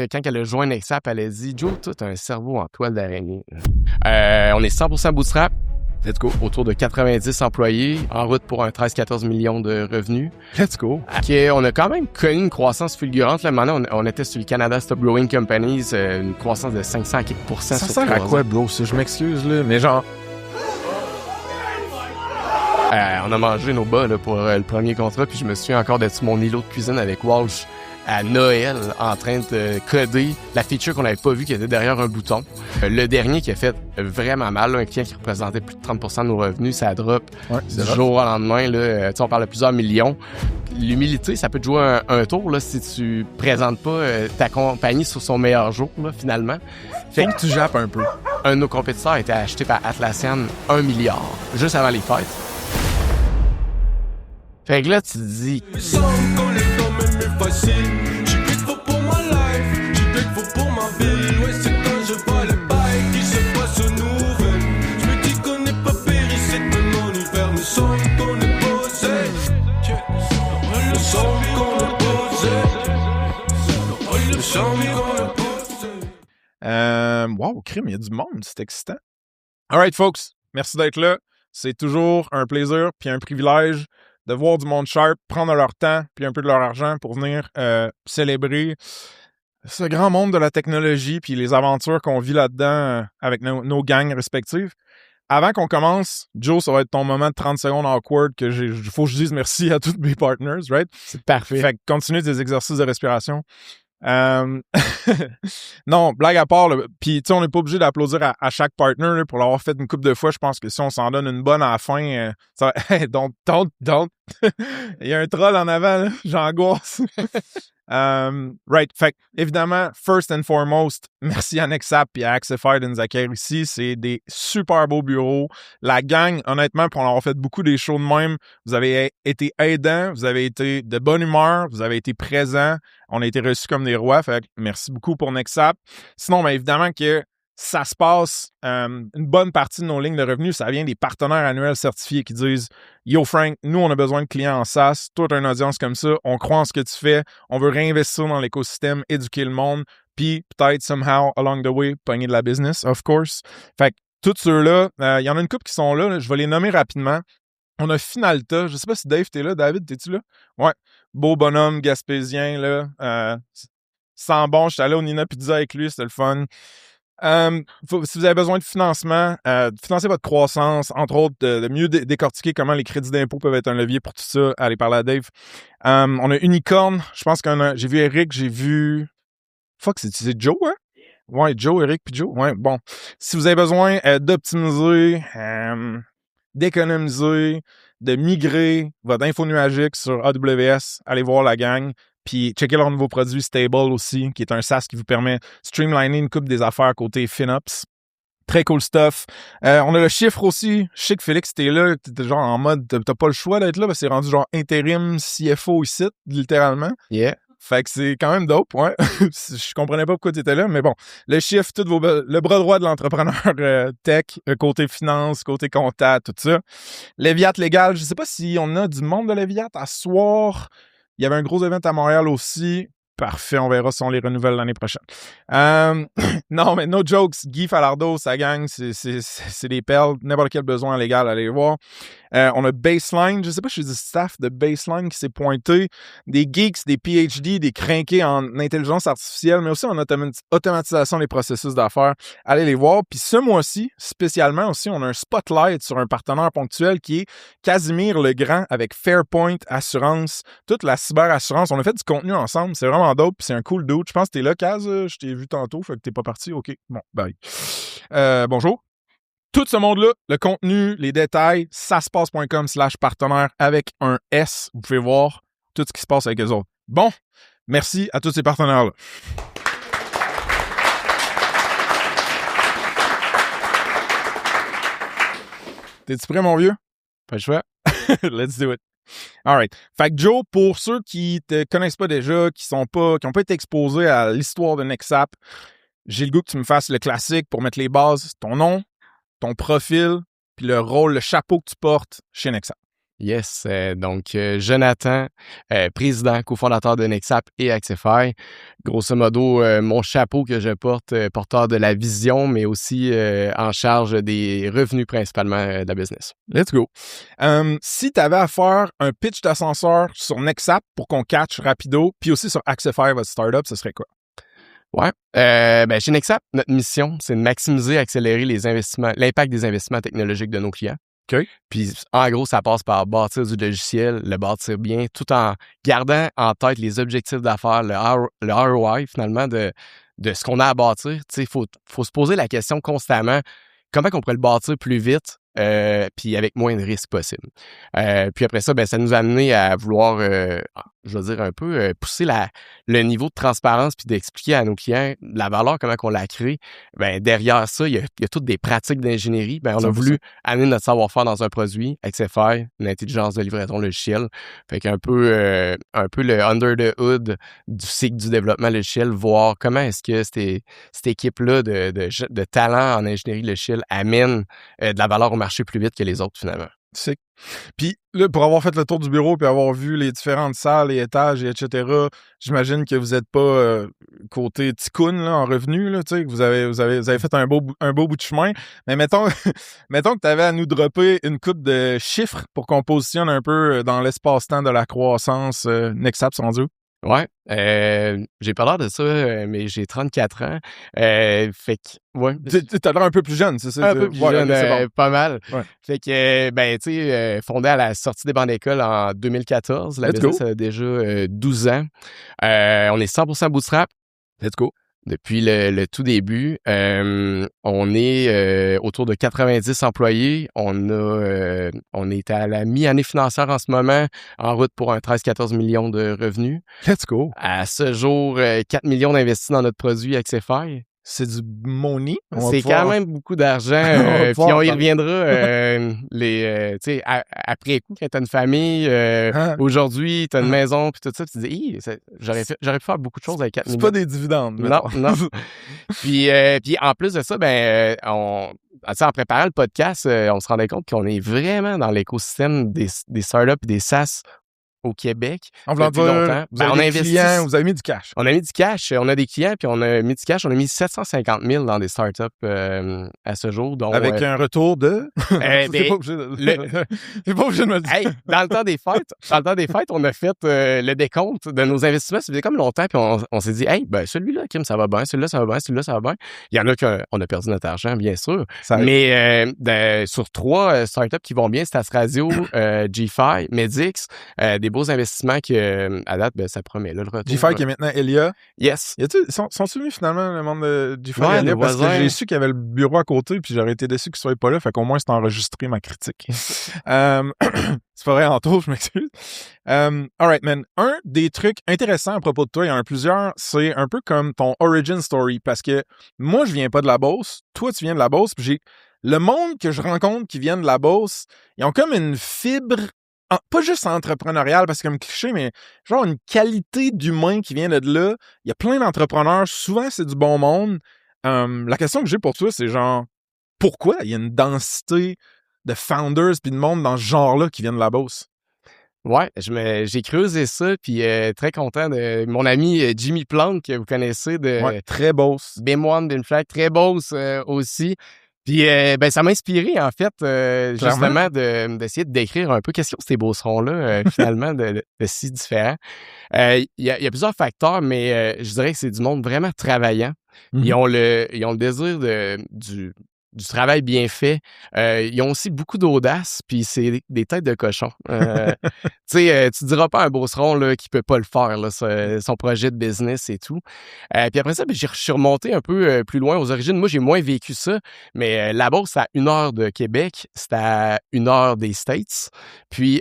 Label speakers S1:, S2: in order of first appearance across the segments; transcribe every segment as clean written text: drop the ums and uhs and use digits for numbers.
S1: Quand elle a joint Nexap, elle a dit « Joe, toi, t'as un cerveau en toile d'araignée. » On est 100% bootstrap. Let's go. Autour de 90 employés, en route pour un 13-14 millions de revenus.
S2: Let's go.
S1: On a quand même connu une croissance fulgurante. Là, maintenant, on était sur le Canada Top Growing Companies, une croissance de 500 quelques %.
S2: Ça sert à quoi, bro? Je m'excuse, là, mais genre...
S1: On a mangé nos bas là, pour le premier contrat, puis je me souviens encore d'être sur mon îlot de cuisine avec Walsh à Noël en train de coder la feature qu'on n'avait pas vue qui était derrière un bouton. Le dernier qui a fait vraiment mal, là, un client qui représentait plus de 30% de nos revenus, ça drop du jour au lendemain. Là, on parle de plusieurs millions. L'humilité, ça peut te jouer un tour là, si tu présentes pas ta compagnie sur son meilleur jour, là, finalement.
S2: Faut que tu jappes un peu.
S1: Un de nos compétiteurs a été acheté par Atlassian 1 milliard, juste avant les fêtes. Fait que là, tu te dis...
S2: Wow, crime, il y a du monde, c'est excitant. Alright, folks, merci d'être là. C'est toujours un plaisir puis un privilège de voir du monde sharp prendre leur temps puis un peu de leur argent pour venir célébrer ce grand monde de la technologie puis les aventures qu'on vit là-dedans avec nos gangs respectives. Avant qu'on commence, Joe, ça va être ton moment de 30 secondes awkward que faut que je dise merci à tous mes partners, right?
S1: C'est parfait.
S2: Fait que continue tes exercices de respiration. Non, blague à part, puis tu sais, on n'est pas obligé d'applaudir à chaque partner là, pour l'avoir fait une couple de fois. Je pense que si on s'en donne une bonne à la fin, ça va... Hey, don't. Il y a un troll en avant, là. J'angoisse. Right, fait évidemment, first and foremost, merci à Nexap et à Axified Zacher ici. C'est des super beaux bureaux. La gang, honnêtement, pour en avoir fait beaucoup des shows de même, vous avez été aidants, vous avez été de bonne humeur, vous avez été présents. On a été reçus comme des rois. Fait merci beaucoup pour Nexap. Sinon, bien évidemment que ça se passe, une bonne partie de nos lignes de revenus, ça vient des partenaires annuels certifiés qui disent « Yo Frank, nous on a besoin de clients en SaaS, toi tu as une audience comme ça, on croit en ce que tu fais, on veut réinvestir dans l'écosystème, éduquer le monde, puis peut-être somehow along the way, pogner de la business, of course. » Fait que tous ceux-là, il y en a une couple qui sont là, je vais les nommer rapidement. On a Finalta, je sais pas si Dave t'es là, David, t'es-tu là? Ouais, beau bonhomme gaspésien, là, sans bon, j'étais allé au Nina Pizza avec lui, c'était le fun. Si vous avez besoin de financement, de financer votre croissance, entre autres, de mieux décortiquer comment les crédits d'impôt peuvent être un levier pour tout ça, allez parler à Dave. On a Unicorn, je pense j'ai vu Eric, j'ai vu... c'est Joe, hein? Ouais, Joe, Eric puis Joe. Ouais, bon. Si vous avez besoin d'optimiser, d'économiser, de migrer votre info nuagique sur AWS, allez voir la gang. Puis, checkez leur nouveau produit Stable aussi, qui est un SaaS qui vous permet de streamliner une couple des affaires côté FinOps. Très cool stuff. On a le chiffre aussi. Je sais que Félix, t'es là, t'es genre en mode, t'as pas le choix d'être là, parce que c'est rendu genre intérim CFO ici, littéralement.
S1: Yeah.
S2: Fait que c'est quand même dope, ouais. Je comprenais pas pourquoi t'étais là, mais bon. Le chiffre, le bras droit de l'entrepreneur tech, côté finance, côté comptable, tout ça. Léviat légal, je sais pas si on a du monde de Léviat à soir. Il y avait un gros event à Montréal aussi. Parfait, on verra si on les renouvelle l'année prochaine. Non, mais no jokes. Guy Falardeau, sa gang, c'est des perles. N'importe quel besoin légal, allez les voir. On a Baseline. Je sais pas si c'est du staff de Baseline qui s'est pointé. Des geeks, des PhD, des crinqués en intelligence artificielle, mais aussi en automatisation des processus d'affaires. Allez les voir. Puis ce mois-ci, spécialement aussi, on a un spotlight sur un partenaire ponctuel qui est Casimir Legrand avec Fairpoint Assurance. Toute la cyberassurance. On a fait du contenu ensemble. C'est vraiment dope. Puis c'est un cool dude. Je pense que t'es là, Kaz. Je t'ai vu tantôt. Fait que t'es pas parti. OK. Bon, bye. Bonjour. Tout ce monde-là, le contenu, les détails, saspace.com/partenaire avec un S. Vous pouvez voir tout ce qui se passe avec eux autres. Bon, merci à tous ces partenaires-là. T'es-tu prêt, mon vieux?
S1: Pas le choix.
S2: Let's do it. All right. Fait que Joe, pour ceux qui te connaissent pas déjà, qui ont pas été exposés à l'histoire de Nexap, j'ai le goût que tu me fasses le classique pour mettre les bases. Ton nom, ton profil, puis le rôle, le chapeau que tu portes chez Nexap.
S1: Yes, donc Jonathan, président, cofondateur de Nexap et Axify. Grosso modo, mon chapeau que je porte, porteur de la vision, mais aussi en charge des revenus principalement de la business.
S2: Let's go. Si tu avais à faire un pitch d'ascenseur sur Nexap pour qu'on catch rapido, puis aussi sur Axify, votre startup, ce serait quoi?
S1: Ouais. Chez Nexap, notre mission, c'est de maximiser, accélérer les investissements, l'impact des investissements technologiques de nos clients.
S2: OK.
S1: Puis, en gros, ça passe par bâtir du logiciel, le bâtir bien, tout en gardant en tête les objectifs d'affaires, le ROI, finalement, de ce qu'on a à bâtir. Tu sais, faut se poser la question constamment, comment on pourrait le bâtir plus vite, puis avec moins de risques possible. Puis après ça, ça nous a amené à vouloir, je veux dire un peu, pousser le niveau de transparence puis d'expliquer à nos clients la valeur, comment on la crée. Derrière ça, il y a toutes des pratiques d'ingénierie. On a voulu amener notre savoir-faire dans un produit, XFI, une intelligence de livraison logicielle. Fait qu'un peu, le under the hood du cycle du développement logiciel, voir comment est-ce que cette équipe-là de talent en ingénierie logicielle amène de la valeur au marché plus vite que les autres, finalement.
S2: C'est... Puis là, pour avoir fait le tour du bureau puis avoir vu les différentes salles, les étages, etc., j'imagine que vous n'êtes pas côté ticoun là, en revenu, là, tu sais, que vous avez fait un beau bout de chemin. Mais mettons que tu avais à nous dropper une coupe de chiffres pour qu'on positionne un peu dans l'espace-temps de la croissance Nexap, sans Dieu.
S1: Ouais, j'ai pas l'air de ça, mais j'ai 34 ans. Fait que, ouais.
S2: T'as l'air un peu plus jeune, c'est ça?
S1: Un peu plus jeune, bon. Pas mal.
S2: Ouais.
S1: Fait que, tu sais, fondé à la sortie des bancs d'école en 2014. La business a déjà 12 ans. On est 100% bootstrap.
S2: Let's go.
S1: Depuis le tout début, on est autour de 90 employés. On est à la mi-année financière en ce moment, en route pour un 13-14 millions de revenus.
S2: Let's go.
S1: À ce jour, 4 millions d'investis dans notre produit XFI.
S2: C'est du money.
S1: C'est quand même beaucoup d'argent. Puis on y reviendra après coup, quand t'as une famille, aujourd'hui, t'as une maison, puis tout ça, tu te dis, j'aurais pu faire beaucoup de choses avec 4 millions.
S2: C'est pas des dividendes.
S1: Non. Puis en plus de ça, en préparant le podcast, on se rendait compte qu'on est vraiment dans l'écosystème des startups et des SaaS au Québec.
S2: En voulant dire,
S1: longtemps.
S2: On a investi. Vous avez mis du cash.
S1: On a mis du cash. On a des clients, puis on a mis du cash. On a mis 750 000 dans des startups à ce jour. Donc,
S2: avec un retour de... C'est pas obligé de me le dire.
S1: Hey, dans le temps des fêtes, on a fait le décompte de nos investissements. Ça faisait comme longtemps, puis on s'est dit, celui-là, Kim, ça va bien. Celui-là, ça va bien. Celui-là, ça va bien. Il y en a qu'on a perdu notre argent, bien sûr. Mais sur 3 startups qui vont bien, Stats Radio, G5, Medix, des beaux investissements que, à date, ça promet. Là, le retour.
S2: G5 qui est maintenant Elia.
S1: Yes.
S2: Sont-ils venus finalement, le monde de G5
S1: ouais,
S2: Elia? Parce que j'ai su qu'il y avait le bureau à côté, puis j'aurais été déçu qu'ils ne soient pas là. Fait qu'au moins, c'est enregistré ma critique. C'est pas vrai, Anto, je m'excuse. Alright, man. Un des trucs intéressants à propos de toi, il y en a plusieurs, c'est un peu comme ton origin story. Parce que moi, je viens pas de la Beauce. Toi, tu viens de la Beauce. Puis le monde que je rencontre qui vient de la Beauce, ils ont comme une fibre pas juste entrepreneurial, parce que comme cliché, mais genre une qualité d'humain qui vient de là. Il y a plein d'entrepreneurs. Souvent, c'est du bon monde. La question que j'ai pour toi, c'est genre, pourquoi il y a une densité de founders puis de monde dans ce genre-là qui viennent de la Beauce?
S1: Ouais, j'ai creusé ça, puis très content de mon ami Jimmy Plante, que vous connaissez, de
S2: très Beauce.
S1: BIM1, BIMFLAG, très Beauce aussi. Puis, ça m'a inspiré, en fait, justement, d'essayer de décrire un peu qu'est-ce que ces beaucerons-là, finalement, de si différents. Il y a plusieurs facteurs, mais je dirais que c'est du monde vraiment travaillant. Mm-hmm. Ils ont le désir du travail bien fait. Ils ont aussi beaucoup d'audace, puis c'est des têtes de cochon. Tu sais, tu diras pas à un beauceron là, qui peut pas le faire, là, son projet de business et tout. Puis après ça, je suis remonté un peu plus loin aux origines. Moi, j'ai moins vécu ça, mais la Beauce, c'est à 1 heure de Québec, c'est à 1 heure des States. Puis,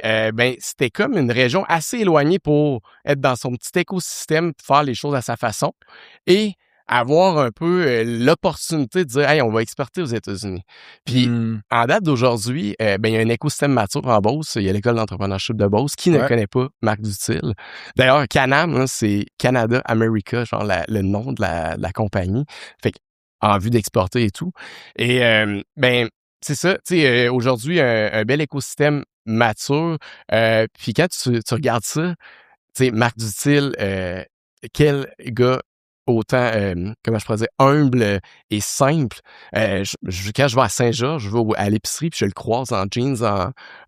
S1: c'était comme une région assez éloignée pour être dans son petit écosystème, faire les choses à sa façon. Et avoir un peu l'opportunité de dire « Hey, on va exporter aux États-Unis ». Puis, en date d'aujourd'hui, il y a un écosystème mature en Beauce. Il y a l'École d'entrepreneurship de Beauce. Qui ne connaît pas Marc Dutil? D'ailleurs, Canam, là, c'est Canada America, genre le nom de la compagnie. Fait en vue d'exporter et tout. Et, c'est ça. Tu sais, aujourd'hui, un bel écosystème mature. Puis quand tu regardes ça, tu sais, Marc Dutil, quel gars autant, comment je pourrais dire, humble et simple. Quand je vais à Saint-Georges, je vais à l'épicerie, puis je le croise en jeans,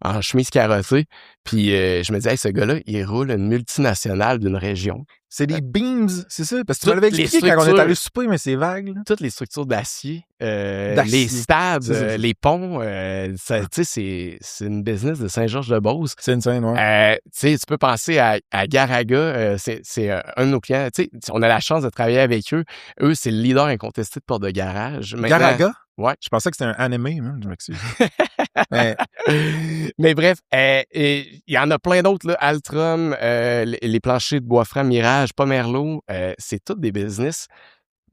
S1: en chemise carottée. Puis je me dis, hey, ce gars-là, il roule une multinationale d'une région.
S2: C'est des beams, c'est ça? Parce que tu
S1: Toutes
S2: m'avais
S1: les
S2: expliqué quand on est
S1: structures-
S2: allé souper, mais c'est vague, là.
S1: Toutes les structures d'acier,
S2: D'acier.
S1: les stades,
S2: C'est ça.
S1: les ponts, tu sais, c'est une business de Saint-Georges-de-Beauce.
S2: C'est une scène, ouais.
S1: Tu sais, tu peux penser à Garaga, c'est un de nos clients. Tu sais, on a la chance de travailler avec eux. Eux, c'est le leader incontesté de porte de garage. Maintenant,
S2: Garaga?
S1: ouais.
S2: Je pensais que c'était un animé, man. Je m'excuse. Mais
S1: Mais bref, il y en a plein d'autres, là. Altrum, les planchers de bois franc Mirage, Pomerleau, c'est tous des business.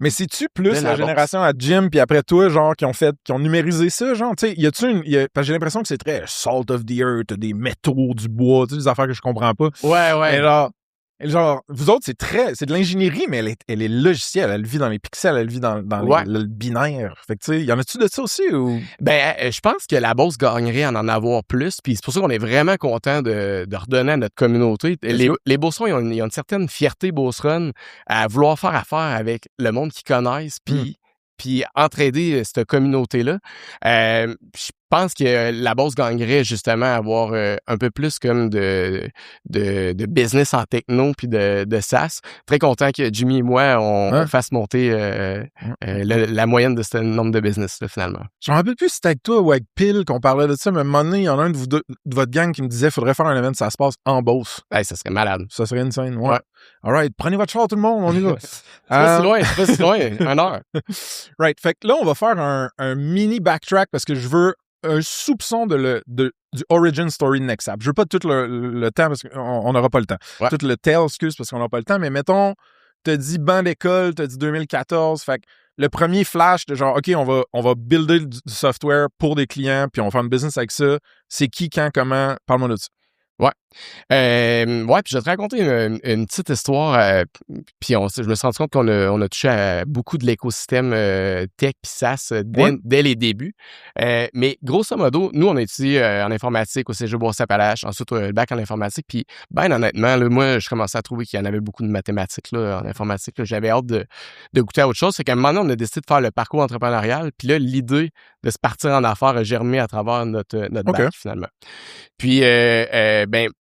S2: Mais c'est-tu plus
S1: De
S2: la
S1: la
S2: génération à Jim puis après toi, genre, qui ont numérisé ça, genre, tu sais, parce que j'ai l'impression que c'est très salt of the earth, des métaux, du bois, tu sais, des affaires que je comprends pas.
S1: Ouais.
S2: Mais genre, vous autres, c'est de l'ingénierie, mais elle est logicielle, elle vit dans les pixels, elle vit dans
S1: Ouais.
S2: le binaire. Fait que, tu sais, y en a-tu de ça aussi ou?
S1: Ben, je pense que la Beauce gagnerait à en avoir plus, puis c'est pour ça qu'on est vraiment content de redonner à notre communauté. Les Beaucerons, ils ont une certaine fierté beauceronne à vouloir faire affaire avec le monde qu'ils connaissent, puis entraider cette communauté-là. Je pense que la Beauce gagnerait justement à avoir un peu plus comme de business en techno puis de SaaS. Très content que Jimmy et moi, on fasse monter la moyenne de ce nombre de business, là, finalement.
S2: Je me rappelle plus si c'était avec toi ou avec Pile qu'on parlait de ça, mais à un moment donné, il y en a un de vous deux, de votre gang qui me disait faudrait faire un event, ça se passe en Beauce.
S1: Hey, ça serait malade.
S2: Ça serait une scène, ouais. All right, prenez votre char tout le monde, on y va.
S1: C'est pas si loin, 1 heure.
S2: Right, fait que là, on va faire un mini backtrack parce que je veux un soupçon du origin story de NextApp. Je veux pas tout le temps parce qu'on n'aura pas le temps.
S1: Ouais.
S2: Tout le tail, excuse, parce qu'on n'aura pas le temps, mais mettons, t'as dit banc d'école, t'as dit 2014, fait que le premier flash de genre, OK, on va builder du software pour des clients, puis on va faire une business avec ça. C'est qui, quand, comment? Parle-moi de ça.
S1: Ouais. Puis je vais te raconter une petite histoire. Puis je me suis rendu compte qu'on a touché à beaucoup de l'écosystème tech puis SaaS dès les débuts. Mais grosso modo, nous, on a étudié en informatique au Cégep Bourse-Appalaches, ensuite le bac en informatique. Puis ben honnêtement, là, moi, je commençais à trouver qu'il y en avait beaucoup de mathématiques là, en informatique. Là. J'avais hâte de goûter à autre chose. C'est qu'à un moment donné, on a décidé de faire le parcours entrepreneurial. Puis là, l'idée de se partir en affaires a germé à travers notre bac, finalement. Puis,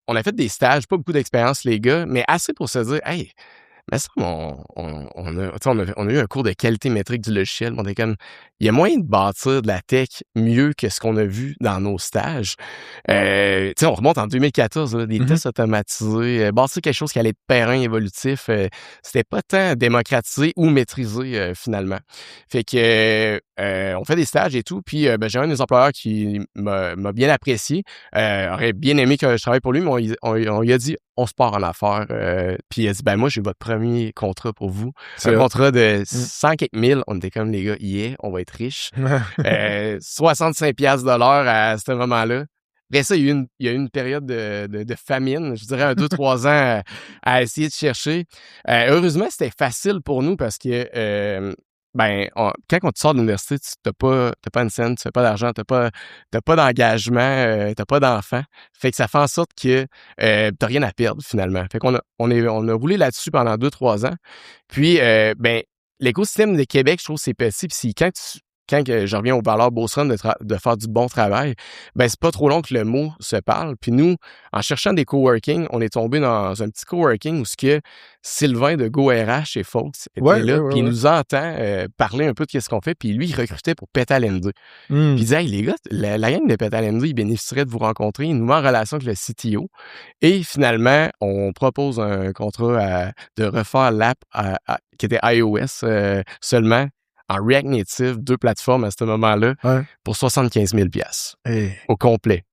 S1: on a fait des stages, pas beaucoup d'expérience, les gars, mais assez pour se dire, hey, mais ça, on a eu un cours de qualité métrique du logiciel. On était comme, il y a moyen de bâtir de la tech mieux que ce qu'on a vu dans nos stages. On remonte en 2014, là, des tests automatisés, bâtir quelque chose qui allait être périn, évolutif. C'était pas tant démocratisé ou maîtrisé, finalement. Fait que on fait des stages et tout. Puis j'ai un de mes employeurs qui m'a bien apprécié. Aurait bien aimé que je travaille pour lui, mais on lui a dit, on se part en affaires. Puis il a dit, ben moi, j'ai votre premier contrat pour vous. C'est un contrat de 100 quelques mille. On était comme, les gars, on va être riches. 65$ de l'heure à ce moment-là. Après ça, il y a eu une période de famine, je dirais 2-3 ans à essayer de chercher. Heureusement, c'était facile pour nous parce que quand on te sort de l'université, tu n'as pas une scène, tu fais pas d'argent, t'as pas d'engagement, t'as pas d'enfant. Fait que ça fait en sorte que t'as rien à perdre finalement. Fait qu'on a roulé là-dessus pendant 2-3 ans. Puis l'écosystème de Québec, je trouve c'est petit. Puis quand je reviens aux valeurs beauceronnes de faire du bon travail, ben c'est pas trop long que le mot se parle. Puis nous, en cherchant des coworking, on est tombé dans un petit coworking où ce que Sylvain de GoRH et Folks était là, puis il nous entend parler un peu de ce qu'on fait, puis lui, il recrutait pour Petal-MD. Puis il disait, hey, les gars, la gang de Petal-MD, il bénéficierait de vous rencontrer, il nous met en relation avec le CTO, et finalement, on propose un contrat de refaire l'app qui était iOS seulement, en React Native, 2 plateformes à ce moment-là, pour 75 000 $ au complet.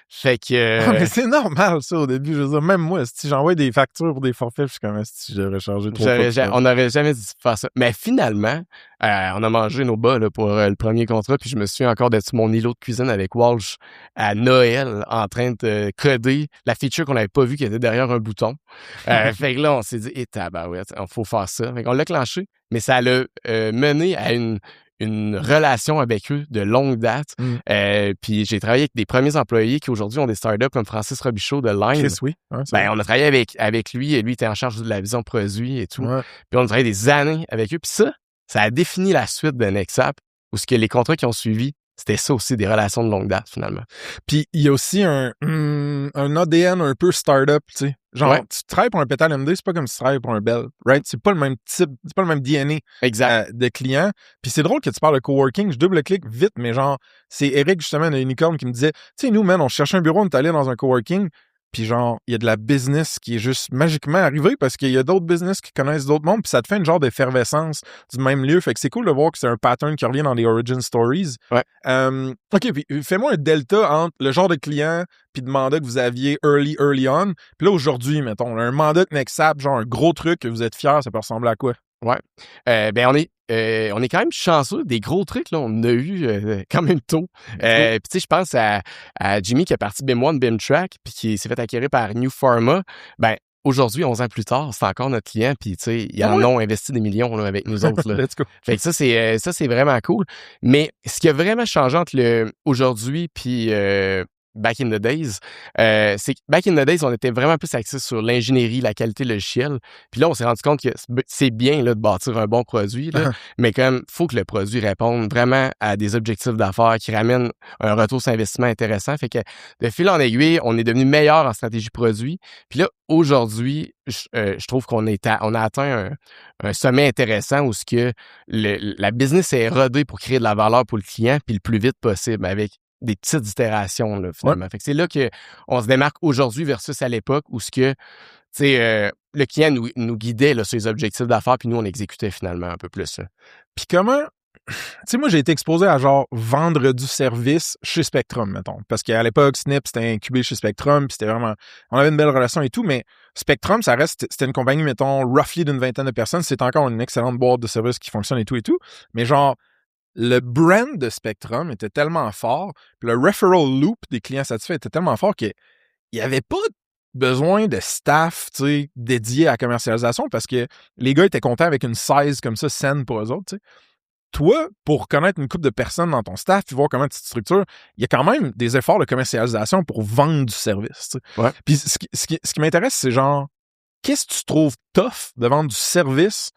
S1: Fait que...
S2: mais c'est normal, ça, au début. Je veux dire, même moi, si j'envoie des factures pour des forfaits, je suis comme si j'aurais chargé 3 fois.
S1: On n'aurait jamais dû faire ça. Mais finalement, on a mangé nos bas là, pour le premier contrat, puis je me souviens encore d'être sur mon îlot de cuisine avec Walsh à Noël, en train de coder la feature qu'on n'avait pas vue qui était derrière un bouton. Fait que là, on s'est dit, tabarouette, il faut faire ça. Fait qu'on l'a clenché, mais ça l'a mené à une une relation avec eux de longue date. Puis j'ai travaillé avec des premiers employés qui aujourd'hui ont des startups comme Francis Robichaud de Line.
S2: Chris, oui. Ouais,
S1: on a travaillé avec lui et lui était en charge de la vision produit et tout.
S2: Ouais.
S1: Puis on a travaillé des années avec eux. Puis ça a défini la suite de Nexap où ce que les contrats qui ont suivi, c'était ça aussi, des relations de longue date, finalement.
S2: Puis, il y a aussi un ADN un peu startup, tu sais. Genre, tu travailles pour un Pétale MD, c'est pas comme si tu travailles pour un Bell, right? C'est pas le même type, c'est pas le même DNA de client. Puis c'est drôle que tu parles de coworking, je double-clique vite, mais genre, c'est Eric, justement, de Unicorn, qui me disait, tu sais, nous, man, on cherchait un bureau, on est allé dans un coworking, puis genre, il y a de la business qui est juste magiquement arrivée parce qu'il y a d'autres business qui connaissent d'autres mondes, puis ça te fait une genre d'effervescence du même lieu. Fait que c'est cool de voir que c'est un pattern qui revient dans les origin stories.
S1: Ouais.
S2: OK, puis fais-moi un delta entre le genre de client puis de mandat que vous aviez early on. Puis là, aujourd'hui, mettons, un mandat de Nexap, genre un gros truc que vous êtes fiers, ça peut ressembler à quoi?
S1: Ouais. On est quand même chanceux. Des gros trucs, là, on a eu quand même tôt. Puis tu sais, je pense à Jimmy qui est parti BIM1, BIMTrack, puis qui s'est fait acquérir par New Pharma. Aujourd'hui, 11 ans plus tard, c'est encore notre client, puis tu sais, ils en ont investi des millions là, avec nous autres. Là.
S2: Let's go.
S1: Fait que ça, c'est vraiment cool. Mais ce qui a vraiment changé entre aujourd'hui puis back in the days, c'est que back in the days, on était vraiment plus axé sur l'ingénierie, la qualité logicielle. Puis là, on s'est rendu compte que c'est bien là, de bâtir un bon produit, là, mais comme faut que le produit réponde vraiment à des objectifs d'affaires qui ramènent un retour sur investissement intéressant. Fait que de fil en aiguille, on est devenu meilleur en stratégie produit. Puis là, aujourd'hui, je trouve qu'on a atteint un sommet intéressant où ce que la business est rodée pour créer de la valeur pour le client puis le plus vite possible avec des petites itérations, là, finalement. Ouais. Fait que c'est là qu'on se démarque aujourd'hui versus à l'époque où ce que, le client nous guidait là, sur les objectifs d'affaires, puis nous, on exécutait finalement un peu plus. Là.
S2: Puis comment... Tu sais, moi, j'ai été exposé à genre vendre du service chez Spectrum, mettons. Parce qu'à l'époque, Snip, c'était incubé chez Spectrum, puis c'était vraiment... On avait une belle relation et tout, mais Spectrum, c'était une compagnie, mettons, roughly d'une 20aine de personnes. C'est encore une excellente boîte de services qui fonctionne et tout. Mais genre, le brand de Spectrum était tellement fort, puis le referral loop des clients satisfaits était tellement fort qu'il n'y avait pas besoin de staff dédié à la commercialisation parce que les gars étaient contents avec une size comme ça, saine pour eux autres. T'sais. Toi, pour connaître une couple de personnes dans ton staff puis voir comment tu te structures, il y a quand même des efforts de commercialisation pour vendre du service.
S1: Ouais.
S2: Puis ce qui m'intéresse, c'est genre, qu'est-ce que tu trouves tough de vendre du service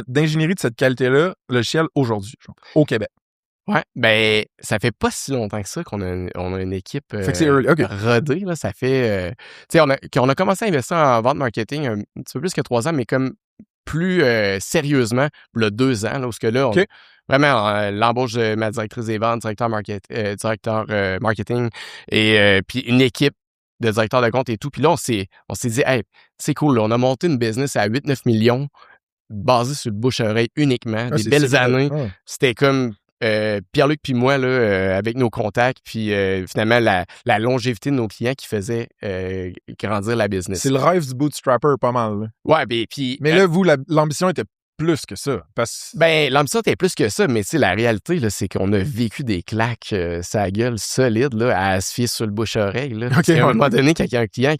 S2: d'ingénierie de cette qualité-là, logiciel, aujourd'hui, genre, au Québec?
S1: Ouais, ça fait pas si longtemps que ça qu'on a une équipe rodée. Là, ça fait... tu sais, on a commencé à investir en vente marketing un petit peu plus que 3 ans, mais comme plus sérieusement, il 2 ans, là, où ce que là, vraiment, l'embauche de ma directrice des ventes, directeur marketing et puis une équipe de directeur de compte et tout. Puis là, on s'est dit, hey, c'est cool, là, on a monté une business à 8-9 millions basée sur le bouche-oreille uniquement, des belles années. Ouais. C'était comme Pierre-Luc puis moi, là, avec nos contacts, puis finalement, la longévité de nos clients qui faisait grandir la business.
S2: C'est le rêve du bootstrapper, pas mal. Là.
S1: Ouais, puis...
S2: Mais là, vous, l'ambition était plus que ça.
S1: L'ambition était plus que ça, mais la réalité, là, c'est qu'on a vécu des claques sa gueule solide là, à se fier sur le bouche-oreille. Là. À un moment donné, quand il y a un client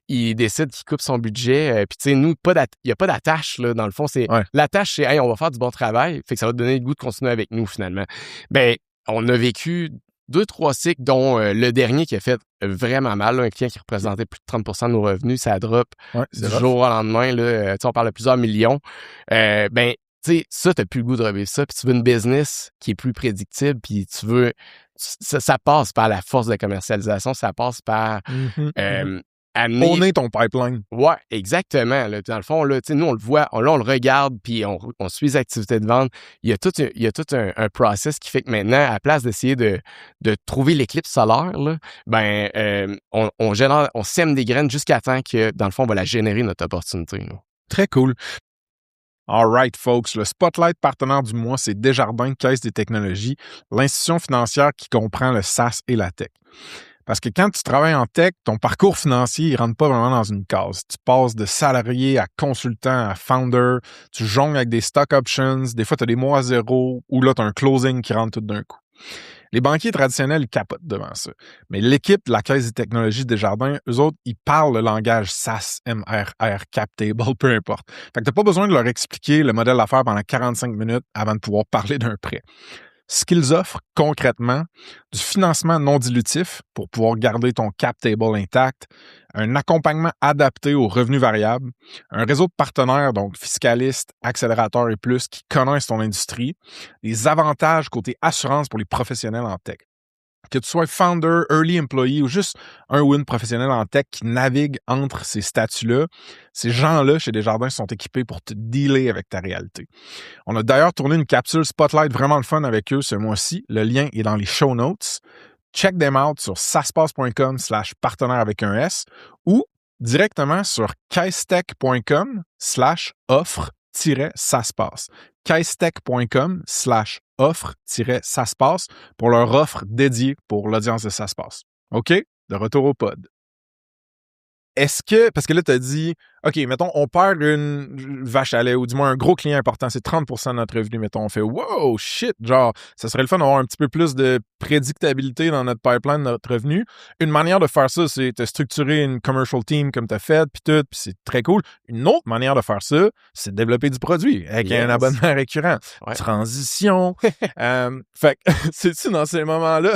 S1: il décide qu'il coupe son budget, puis tu sais, nous, il n'y a pas d'attache, là, dans le fond. L'attache, c'est, hey, on va faire du bon travail, fait que ça va te donner le goût de continuer avec nous, finalement. On a vécu 2-3 cycles, dont le dernier qui a fait vraiment mal, là, un client qui représentait plus de 30% de nos revenus, ça drop du jour au lendemain, là, on parle de plusieurs millions. Tu sais, ça, t'as plus le goût de revivre ça, puis tu veux une business qui est plus prédictible, puis tu veux... Ça passe par la force de commercialisation, ça passe par... amener...
S2: On est ton pipeline.
S1: Ouais, exactement. Là. Dans le fond, là, nous, on le voit, on le regarde, puis on suit les activités de vente. Il y a tout un process qui fait que maintenant, à la place d'essayer de trouver l'éclipse solaire, là, on sème des graines jusqu'à temps que, dans le fond, on va la générer, notre opportunité. Là.
S2: Très cool. All right, folks. Le Spotlight partenaire du mois, c'est Desjardins Caisse des technologies, l'institution financière qui comprend le SaaS et la tech. Parce que quand tu travailles en tech, ton parcours financier, il ne rentre pas vraiment dans une case. Tu passes de salarié à consultant à founder, tu jongles avec des stock options, des fois tu as des mois à zéro, ou là tu as un closing qui rentre tout d'un coup. Les banquiers traditionnels, ils capotent devant ça. Mais l'équipe de la Caisse des technologies Desjardins, eux autres, ils parlent le langage SAS, MRR, Cap Table, peu importe. Fait que t'as pas besoin de leur expliquer le modèle d'affaires pendant 45 minutes avant de pouvoir parler d'un prêt. Ce qu'ils offrent concrètement, du financement non dilutif pour pouvoir garder ton cap table intact, un accompagnement adapté aux revenus variables, un réseau de partenaires, donc fiscalistes, accélérateurs et plus, qui connaissent ton industrie, des avantages côté assurance pour les professionnels en tech. Que tu sois founder, early employee ou juste un ou une professionnelle en tech qui navigue entre ces statuts-là, ces gens-là chez Desjardins sont équipés pour te dealer avec ta réalité. On a d'ailleurs tourné une capsule Spotlight vraiment le fun avec eux ce mois-ci. Le lien est dans les show notes. Check them out sur saspace.com/partenaire avec un S ou directement sur caissetech.com/offre-saspace. caissetech.com/offre-saspace pour leur offre dédiée pour l'audience de Saspace. OK? De retour au pod. Est-ce que, parce que là, tu as dit, OK, mettons, on perd une vache à lait ou du moins un gros client important, c'est 30% de notre revenu, mettons, on fait, wow, shit, genre, ça serait le fun d'avoir un petit peu plus de prédictabilité dans notre pipeline, notre revenu. Une manière de faire ça, c'est de structurer une commercial team comme tu as fait, puis tout, puis c'est très cool. Une autre manière de faire ça, c'est de développer du produit avec un abonnement récurrent. Ouais. Transition. Fait que, c'est-tu dans ces moments-là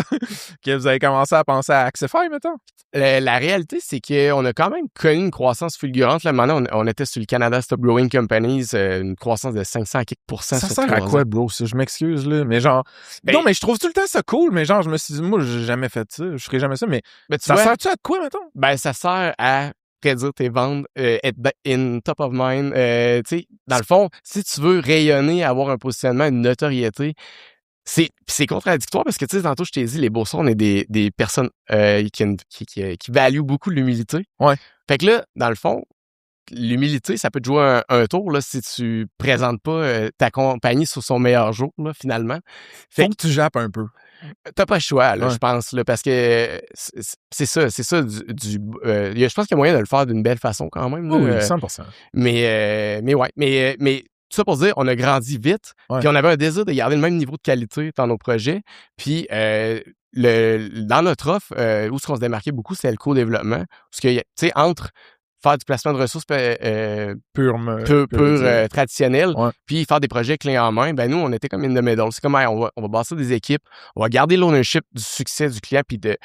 S2: que vous avez commencé à penser à Axify, mettons?
S1: La réalité, c'est qu'on a quand même connu une croissance fulgurante. Là, maintenant, on était sur le Canada Stop Growing Companies, une croissance de 500 à quelques %.
S2: Ça sert à quoi, bro? Je m'excuse, là. Mais genre, non, mais je trouve tout le temps ça cool, mais genre, je me suis dit, moi, j'ai jamais fait ça. Je ferai jamais ça, mais ça sert-tu à quoi, mettons?
S1: Ben, ça sert à prédire tes ventes, être in top of mind. Tu sais, dans le fond, si tu veux rayonner, avoir un positionnement, une notoriété, c'est contradictoire parce que, tu sais, tantôt, je t'ai dit, les boursiers, on est des personnes qui valuent beaucoup l'humilité.
S2: Ouais.
S1: Fait que là, dans le fond, l'humilité, ça peut te jouer un tour là, si tu présentes pas ta compagnie sur son meilleur jour, là, finalement.
S2: Faut que tu jappes un peu.
S1: T'as pas le choix, là, je pense, là, parce que c'est ça. Je pense qu'il y a moyen de le faire d'une belle façon quand même. Là,
S2: oui, 100%.
S1: Mais ouais. Mais tout ça pour dire, on a grandi vite, puis on avait un désir de garder le même niveau de qualité dans nos projets. Puis dans notre offre, où ce qu'on se démarquait beaucoup, c'est le co-développement. Parce que, tu sais, entre faire du placement de ressources pur traditionnel, puis faire des projets clés en main, ben nous, on était comme in the middle. C'est comme, hey, on va bâtir des équipes, on va garder l'ownership du succès du client puis du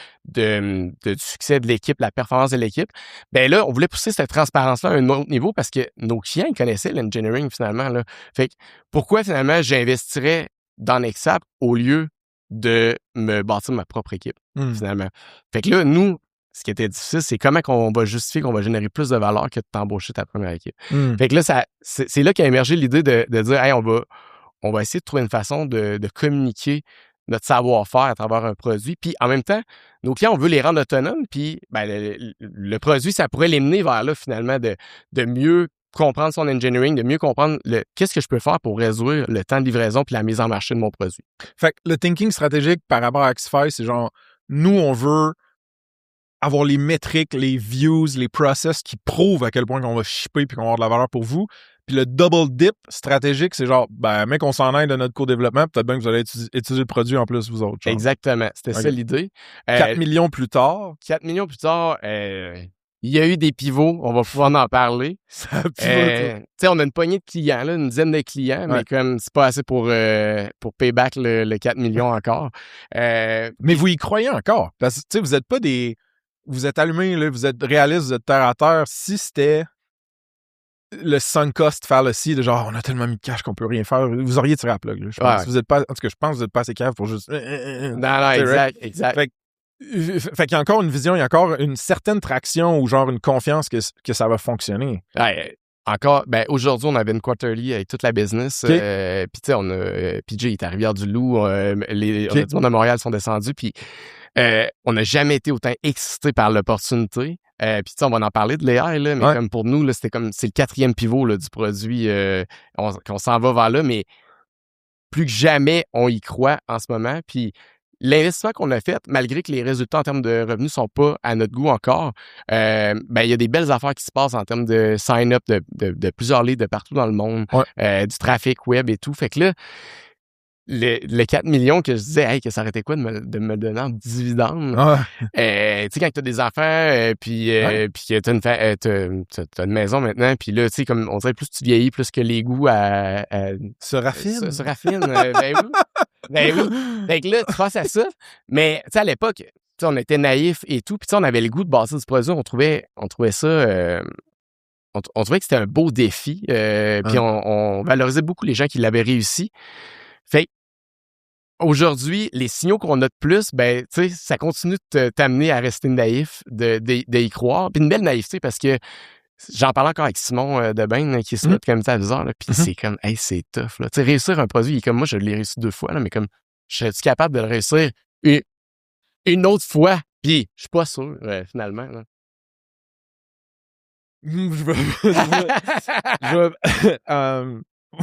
S1: succès de l'équipe, la performance de l'équipe. Ben là, on voulait pousser cette transparence-là à un autre niveau parce que nos clients, ils connaissaient l'engineering finalement, là. Fait que pourquoi finalement j'investirais dans Nexap au lieu de me bâtir ma propre équipe, finalement. Fait que là, nous, ce qui était difficile, c'est comment on va justifier qu'on va générer plus de valeur que de t'embaucher ta première équipe. Fait que là, c'est là qu'a émergé l'idée de dire, hey, on va essayer de trouver une façon de communiquer notre savoir-faire à travers un produit. Puis en même temps, nos clients, on veut les rendre autonomes. Puis ben, le produit, ça pourrait les mener vers là, finalement, de mieux comprendre son engineering, de mieux comprendre qu'est-ce que je peux faire pour réduire le temps de livraison puis la mise en marché de mon produit.
S2: Fait que le thinking stratégique par rapport à Axify, c'est genre, nous, on veut avoir les métriques, les views, les process qui prouvent à quel point qu'on va shipper puis qu'on va avoir de la valeur pour vous. Puis le double dip stratégique, c'est genre, ben, mec, on s'en aide de notre co-développement, peut-être bien que vous allez utiliser le produit en plus, vous autres. Genre.
S1: Exactement. C'était ça l'idée.
S2: 4 millions plus tard.
S1: Il y a eu des pivots, on va pouvoir en parler. Tu sais, on a une poignée de clients, là, une dizaine de clients, mais comme c'est pas assez pour payback le 4 millions encore.
S2: Mais vous y croyez encore. Parce que, tu sais, vous êtes pas des... Vous êtes allumés, là, vous êtes réalistes, vous êtes terre à terre. Si c'était le sunk cost fallacy de genre, on a tellement mis de cash qu'on peut rien faire, vous auriez tiré à la plug. Là, je pense. Vous êtes pas, en tout cas, je pense que vous n'êtes pas assez capable pour juste...
S1: Non, exact.
S2: Fait qu'il y a encore une vision, il y a encore une certaine traction ou genre une confiance que ça va fonctionner.
S1: Ouais, encore, ben aujourd'hui, on avait une quarterly avec toute la business. Puis tu sais, on a PJ est à Rivière-du-Loup, les du monde de Montréal sont descendus, puis on n'a jamais été autant excités par l'opportunité. Puis tu sais, on va en parler de l'AI, là, mais comme pour nous, là, c'est le 4e pivot là, du produit. On s'en va vers là, mais plus que jamais, on y croit en ce moment. Puis l'investissement qu'on a fait, malgré que les résultats en termes de revenus sont pas à notre goût encore, ben il y a des belles affaires qui se passent en termes de sign-up de plusieurs leads de partout dans le monde, du trafic web et tout. Fait que là, le 4 millions que je disais, hey, que ça arrêtait quoi de me donner en dividende. Tu sais, quand t'as des enfants, puis que t'as une maison maintenant, puis là, tu sais, comme on dirait, plus tu vieillis, plus que les goûts
S2: se raffinent.
S1: Se raffinent. Ben oui. Ben oui. Fait que là, tu penses à ça. Mais, tu sais, à l'époque, tu sais, on était naïfs et tout, puis tu sais, on avait le goût de bâtir du produit. On trouvait ça... on trouvait que c'était un beau défi. Puis on valorisait beaucoup les gens qui l'avaient réussi. Fait que, aujourd'hui, les signaux qu'on a de plus, ben, tu sais, ça continue de t'amener à rester naïf, d'y croire. Puis une belle naïveté parce que j'en parlais encore avec Simon Debain, qui se met comme aviseur, là, puis c'est comme, hey, c'est tough, là. Tu sais, réussir un produit, il est comme moi, je l'ai réussi 2 fois, là, mais comme, serais-tu capable de le réussir une autre fois? Puis, je suis pas sûr, finalement, là.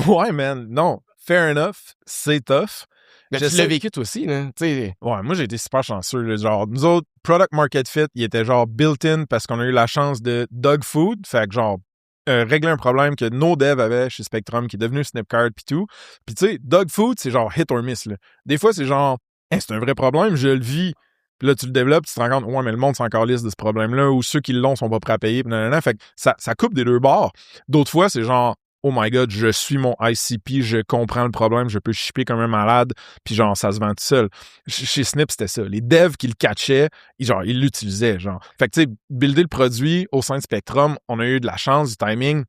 S2: Ouais, man, non, fair enough, c'est tough.
S1: Mais tu l'as vécu toi aussi, là, tu sais.
S2: Ouais, moi, j'ai été super chanceux, là, genre, nous autres, Product Market Fit, il était genre built-in parce qu'on a eu la chance de Dog Food, fait que genre, régler un problème que nos devs avaient chez Spectrum, qui est devenu Snipcart pis tout. Puis tu sais, Dog Food, c'est genre hit or miss, là. Des fois, c'est genre, hey, c'est un vrai problème, je le vis. Puis là, tu le développes, tu te rends compte, ouais, mais le monde s'en calisse de ce problème-là, ou ceux qui l'ont sont pas prêts à payer, pis nanana. Fait que ça coupe des deux bords. D'autres fois, c'est genre, oh my god, je suis mon ICP, je comprends le problème, je peux shipper comme un malade, puis genre, ça se vend tout seul. Chez Snip, c'était ça. Les devs qui le catchaient, ils l'utilisaient, genre. Fait que, tu sais, builder le produit au sein de Spectrum, on a eu de la chance, du timing.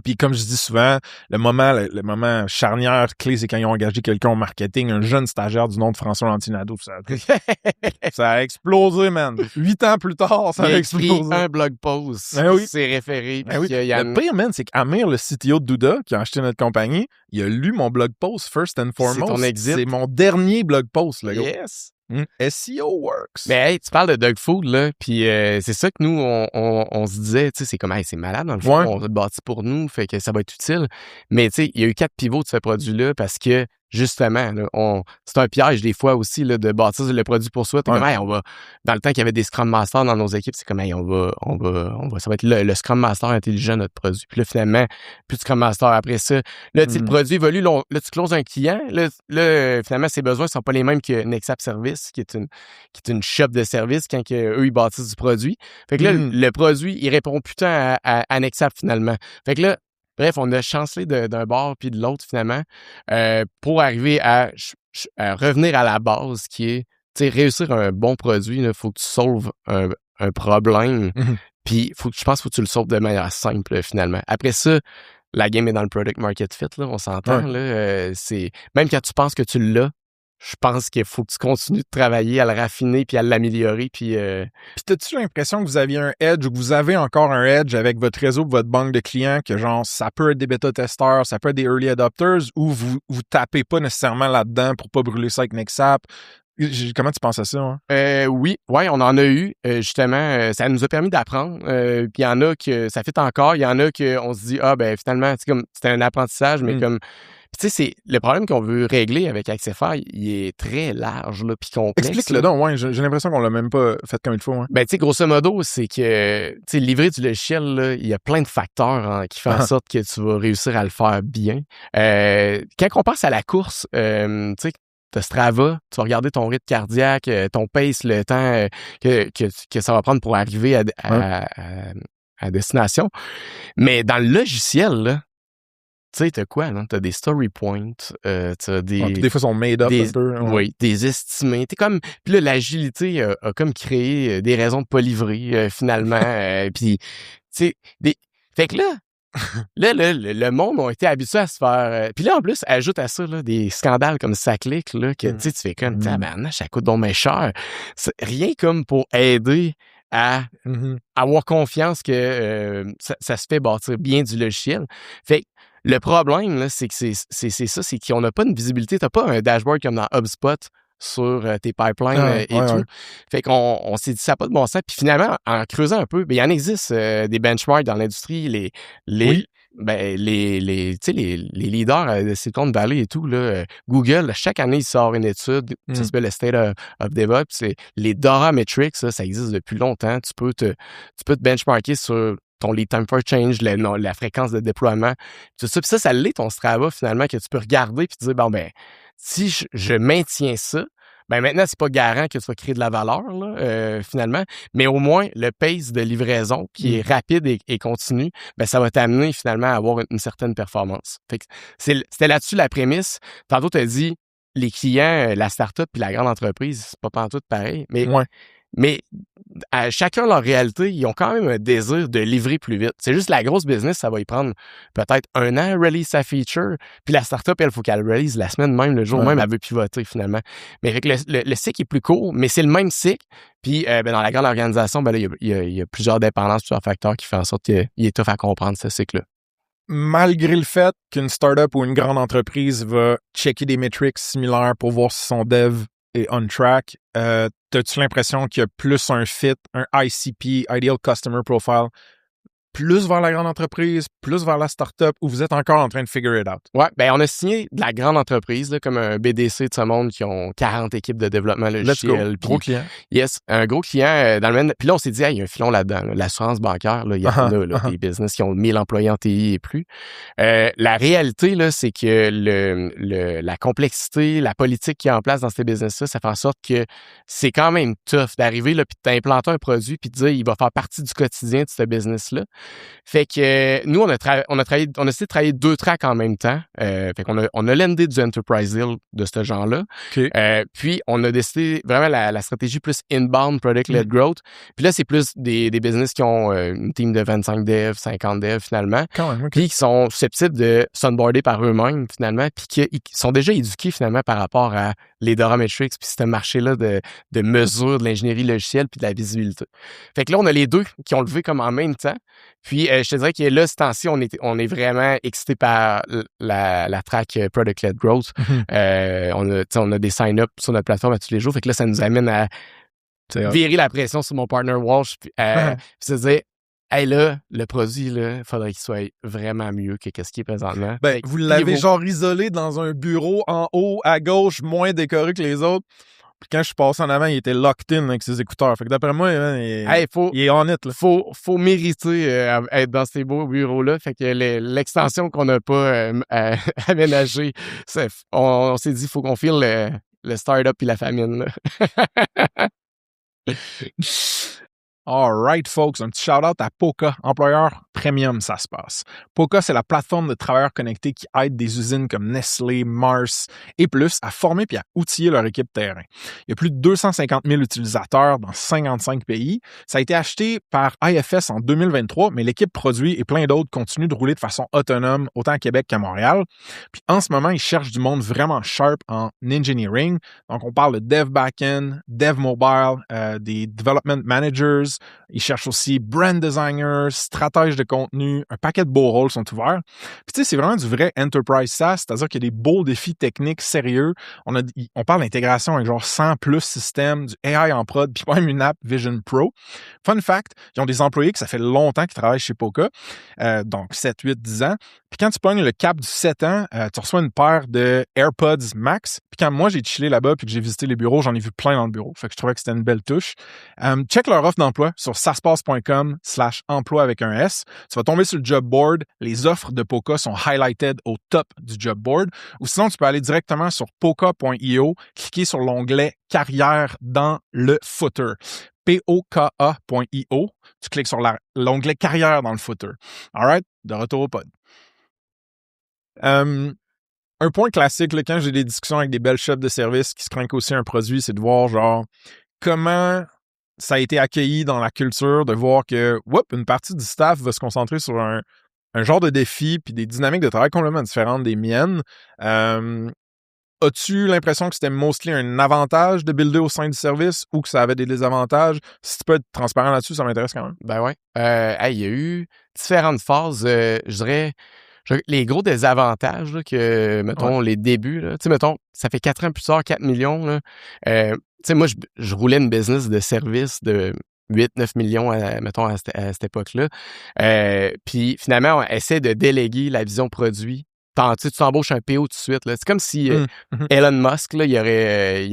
S2: Puis comme je dis souvent, le moment charnière clé, c'est quand ils ont engagé quelqu'un au marketing, un jeune stagiaire du nom de François Lantinado. Ça a explosé, man. 8 ans plus tart, ça a explosé.
S1: Un blog post, c'est référé.
S2: Oui. Le pire, man, c'est qu'Amir, le CTO de Douda, qui a acheté notre compagnie, il a lu mon blog post first and foremost.
S1: C'est ton exit.
S2: C'est mon dernier blog post, le gars.
S1: Yes.
S2: SEO works.
S1: Mais hey, tu parles de Dog Food, là, puis c'est ça que nous, on se disait, tu sais, c'est comme, hey, c'est malade, dans le fond, on l'a bâti pour nous, fait que ça va être utile. Mais tu sais, il y a eu 4 pivots de ce produit-là parce que, justement, là, c'est un piège des fois aussi, là, de bâtir le produit pour soi. T'es comme, hey, on va, dans le temps qu'il y avait des Scrum Masters dans nos équipes, c'est comme, hey, on va, ça va être le Scrum Master intelligent, notre produit. Puis là, finalement, plus de Scrum Master après ça. Là, tu sais, le produit évolue, là, tu closes un client, là, finalement, ses besoins sont pas les mêmes que Nexap Service, qui est une shop de service quand eux, ils bâtissent du produit. Fait que là, le produit, il répond plus tant à Nexap, finalement. Fait que là, bref, on a chancelé d'un bord puis de l'autre, finalement, pour arriver à revenir à la base qui est, tu sais, réussir un bon produit, il faut que tu solves un problème. Puis, je pense qu'il faut que tu le solves de manière simple, finalement. Après ça, la game est dans le product market fit, là, on s'entend. Là, c'est même quand tu penses que tu l'as, je pense qu'il faut que tu continues de travailler à le raffiner puis à l'améliorer. Puis
S2: t'as-tu l'impression que vous aviez un edge ou que vous avez encore un edge avec votre réseau, votre banque de clients, que genre, ça peut être des bêta-testeurs, ça peut être des early adopters, ou vous tapez pas nécessairement là-dedans pour pas brûler ça avec Nexap? Comment tu penses à ça? Hein?
S1: Oui, on en a eu. Justement, ça nous a permis d'apprendre. Puis il y en a que ça fait encore. Il y en a qu'on se dit, ben finalement, c'était un apprentissage, mais comme... Tu sais, c'est le problème qu'on veut régler avec Accessify, il est très large, là, puis complexe.
S2: Explique-le donc, ouais. J'ai l'impression qu'on l'a même pas fait comme il faut. Hein.
S1: Ben, tu sais, grosso modo, c'est que, tu sais, livrer du logiciel, là, il y a plein de facteurs qui font en sorte que tu vas réussir à le faire bien. Quand on passe à la course, tu sais, t'as Strava, tu vas regarder ton rythme cardiaque, ton pace, le temps que ça va prendre pour arriver à destination. Mais dans le logiciel, là, tu sais, t'as quoi, là? T'as des story points, t'as des...
S2: des fois, ils sont made up un peu.
S1: Oui, des estimés. T'es comme... Puis là, l'agilité a comme créé des raisons de pas livrer, finalement. Puis, tu sais, fait que là, le monde a été habitué à se faire... Puis là, en plus, ajoute à ça là, des scandales comme ça clique, là, que tu fais comme, tabarnak, ça coûte donc bien cher. C'est rien comme pour aider à avoir confiance que ça se fait bâtir bien du logiciel. Fait que le problème, là, c'est que c'est ça, c'est qu'on n'a pas une visibilité. T'as pas un dashboard comme dans HubSpot sur tes pipelines tout. Fait qu'on s'est dit, ça n'a pas de bon sens. Puis finalement, en creusant un peu, il y en existe des benchmarks dans l'industrie, les leaders de Silicon Valley et tout, là, Google, chaque année, il sort une étude, ça s'appelle le State of DevOps. Les Dora Metrics, ça existe depuis longtemps. Tu peux te benchmarker sur ton lead time for change, la fréquence de déploiement, tout ça. Puis ça l'est ton Strava, finalement, que tu peux regarder puis te dire, bon, ben, si je maintiens ça, ben maintenant, c'est pas garant que tu vas créer de la valeur, là, finalement, mais au moins, le pace de livraison qui est rapide et continu, ben ça va t'amener finalement à avoir une certaine performance. Fait que c'était là-dessus la prémisse. Tantôt, tu as dit, les clients, la start-up puis la grande entreprise, c'est pas pantoute pareil, mais à chacun leur réalité, ils ont quand même un désir de livrer plus vite. C'est juste la grosse business, ça va y prendre peut-être 1 an à release sa feature, puis la startup, elle, faut qu'elle release la semaine même, le jour même, elle veut pivoter finalement. Mais avec le cycle est plus court, mais c'est le même cycle. Puis dans la grande organisation, ben là, il y a plusieurs dépendances, plusieurs facteurs qui font en sorte qu'il est tough à comprendre ce cycle-là.
S2: Malgré le fait qu'une startup ou une grande entreprise va checker des metrics similaires pour voir si son dev est on track, t'as-tu l'impression qu'il y a plus un fit, un ICP, Ideal Customer Profile, plus vers la grande entreprise, plus vers la startup, ou vous êtes encore en train de figure it out?
S1: Ouais, ben on a signé de la grande entreprise, là, comme un BDC de ce monde qui ont 40 équipes de développement logiciel.
S2: Let's go. Gros client.
S1: Yes, un gros client dans le même. Puis là, on s'est dit, il y a un filon là-dedans. Là. L'assurance bancaire, là, il y en a des business qui ont 1000 employés en TI et plus. La réalité, là, c'est que la complexité, la politique qui est en place dans ces business-là, ça fait en sorte que c'est quand même tough d'arriver là, puis de t'implanter un produit puis de dire il va faire partie du quotidien de ce business-là. Fait que nous, on a essayé de travailler 2 tracks en même temps. Fait qu'on a landé du Enterprise Deal de ce genre-là.
S2: Okay.
S1: Puis on a décidé vraiment la stratégie plus inbound product-led growth. Puis là, c'est plus des business qui ont une team de 25 devs, 50 devs finalement.
S2: Quand même,
S1: Puis qui sont susceptibles de s'onboarder par eux-mêmes finalement. Puis qui sont déjà éduqués finalement par rapport à les Dora Metrics puis ce marché-là de mesure de l'ingénierie logicielle puis de la visibilité. Fait que là, on a les deux qui ont levé comme en même temps. Puis, je te dirais que là, ce temps-ci, on est vraiment excité par la track Product-Led Growth. On a des sign-up sur notre plateforme à tous les jours. Fait que là, ça nous amène à virer la pression sur mon partner Walsh puis se dire, hey là, le produit, il faudrait qu'il soit vraiment mieux que ce qui est présentement.
S2: Ben, vous l'avez genre isolé dans un bureau en haut, à gauche, moins décoré que les autres. Puis quand je suis passé en avant, il était locked in avec ses écouteurs. Fait que d'après moi, il est on it. Là.
S1: Faut mériter être dans ces beaux bureaux-là. Fait que l'extension qu'on n'a pas aménagée, on s'est dit faut qu'on file le start-up et la famine. Là.
S2: All right, folks. Un petit shout-out à Poka, employeur premium, ça se passe. Poka, c'est la plateforme de travailleurs connectés qui aide des usines comme Nestlé, Mars et plus à former puis à outiller leur équipe terrain. Il y a plus de 250 000 utilisateurs dans 55 pays. Ça a été acheté par IFS en 2023, mais l'équipe produit et plein d'autres continuent de rouler de façon autonome, autant à Québec qu'à Montréal. Puis en ce moment, ils cherchent du monde vraiment sharp en engineering. Donc, on parle de dev backend, dev mobile, des development managers. Ils cherchent aussi brand designers, stratèges de contenu, un paquet de beaux rôles sont ouverts. Puis tu sais, c'est vraiment du vrai enterprise SaaS, c'est-à-dire qu'il y a des beaux défis techniques sérieux. On parle d'intégration avec genre 100 plus systèmes, du AI en prod, puis même une app Vision Pro. Fun fact, ils ont des employés que ça fait longtemps qu'ils travaillent chez Poka, donc 7, 8, 10 ans. Puis quand tu pognes le cap du 7 ans, tu reçois une paire de AirPods Max. Puis quand moi, j'ai chillé là-bas puis que j'ai visité les bureaux, j'en ai vu plein dans le bureau. Fait que je trouvais que c'était une belle touche. Check leur offre d'emploi sur saspace.com/emploi avec un S. Tu vas tomber sur le job board. Les offres de Poka sont highlighted au top du job board. Ou sinon, tu peux aller directement sur poka.io, cliquer sur l'onglet Carrière dans le footer. poka.io. Tu cliques sur l'onglet Carrière dans le footer. All right? De retour au pod. Un point classique, là, quand j'ai des discussions avec des belles chefs de service qui se craquent aussi un produit, c'est de voir genre comment ça a été accueilli dans la culture, de voir que une partie du staff va se concentrer sur un genre de défi puis des dynamiques de travail complètement différentes des miennes. As-tu l'impression que c'était mostly un avantage de builder au sein du service ou que ça avait des désavantages? Si tu peux être transparent là-dessus, ça m'intéresse quand même.
S1: Ben ouais. Il y a eu différentes phases, je dirais. Les gros désavantages là, que, mettons, les débuts, tu sais, mettons, ça fait 4 ans plus tard, 4 millions, là. Tu sais, moi, je roulais une business de service de 8-9 millions, mettons, à cette époque-là. Puis, finalement, on essaie de déléguer la vision produit. Tu t'embauches un PO tout de suite. Là. C'est comme si Elon Musk, là, il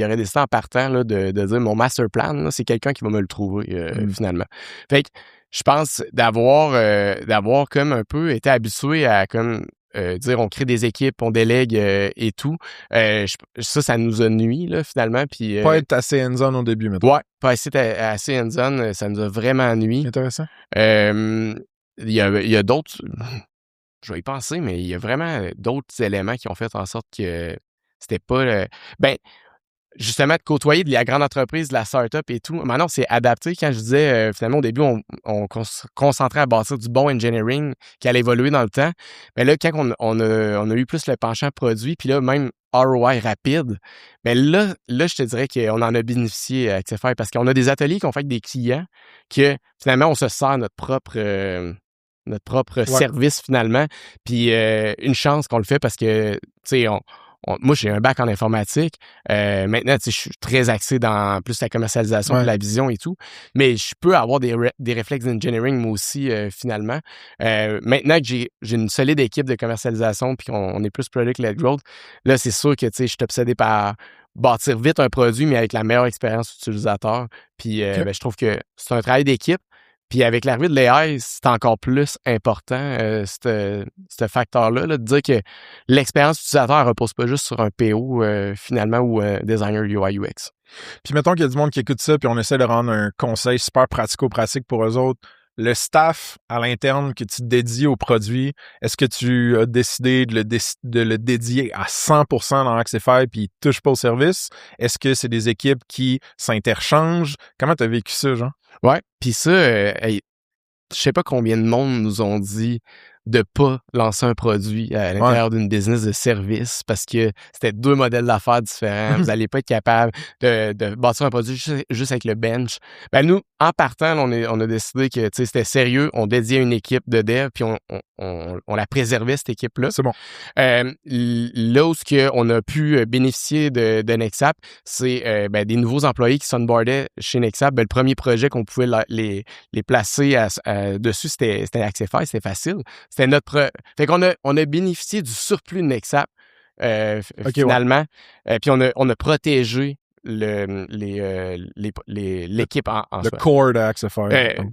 S1: aurait décidé en partant là, de dire mon master plan, là, c'est quelqu'un qui va me le trouver, finalement. Fait que, je pense d'avoir comme un peu été habitué à comme dire on crée des équipes, on délègue et tout. Ça nous a nuit, là, finalement. Puis,
S2: Pas être assez hands-on au début, mettons.
S1: ouais, pas assez hands-on, ça nous a vraiment nuit.
S2: Intéressant.
S1: Il y a d'autres... Je vais y penser, mais il y a vraiment d'autres éléments qui ont fait en sorte que c'était pas... justement, de côtoyer de la grande entreprise, de la start-up et tout. Maintenant, c'est adapté. Quand je disais, finalement, au début, on se concentrait à bâtir du bon engineering qui allait évoluer dans le temps. Mais là, quand on a eu plus le penchant produit, puis là, même ROI rapide, mais là, je te dirais qu'on en a bénéficié à XFI parce qu'on a des ateliers qu'on fait avec des clients que, finalement, on se sert notre propre service, finalement. Puis, une chance qu'on le fait parce que, tu sais, moi, j'ai un bac en informatique. Maintenant, je suis très axé dans plus la commercialisation, la vision et tout. Mais je peux avoir des réflexes d'engineering, moi aussi, finalement. Maintenant que j'ai une solide équipe de commercialisation puis on est plus product-led growth, là, c'est sûr que, je suis obsédé par bâtir vite un produit, mais avec la meilleure expérience utilisateur. Puis, je trouve que c'est un travail d'équipe. Puis avec l'arrivée de l'AI, c'est encore plus important, ce facteur-là, là, de dire que l'expérience utilisateur ne repose pas juste sur un PO, finalement, ou un designer UI UX.
S2: Puis mettons qu'il y a du monde qui écoute ça, puis on essaie de rendre un conseil super pratico-pratique pour eux autres. Le staff à l'interne que tu dédies au produit, est-ce que tu as décidé de le dédier à 100% dans Axify puis il touche pas au service? Est-ce que c'est des équipes qui s'interchangent? Comment tu as vécu ça, genre?
S1: Ouais, puis ça, je sais pas combien de monde nous ont dit de pas lancer un produit à l'intérieur d'une business de service parce que c'était deux modèles d'affaires différents. Vous n'allez pas être capable de bâtir un produit juste avec le bench. Ben nous, en partant, on a décidé que c'était sérieux. On dédiait une équipe de dev puis on la préservait, cette équipe-là.
S2: C'est bon.
S1: Là où on a pu bénéficier de Nexap, c'est des nouveaux employés qui s'onboardaient chez Nexap. Le premier projet qu'on pouvait les placer dessus, c'était Axify, c'était facile. C'était fait qu'on a bénéficié du surplus de Nexap, finalement. Puis on a protégé l'équipe en
S2: le soi. Core d'Axify.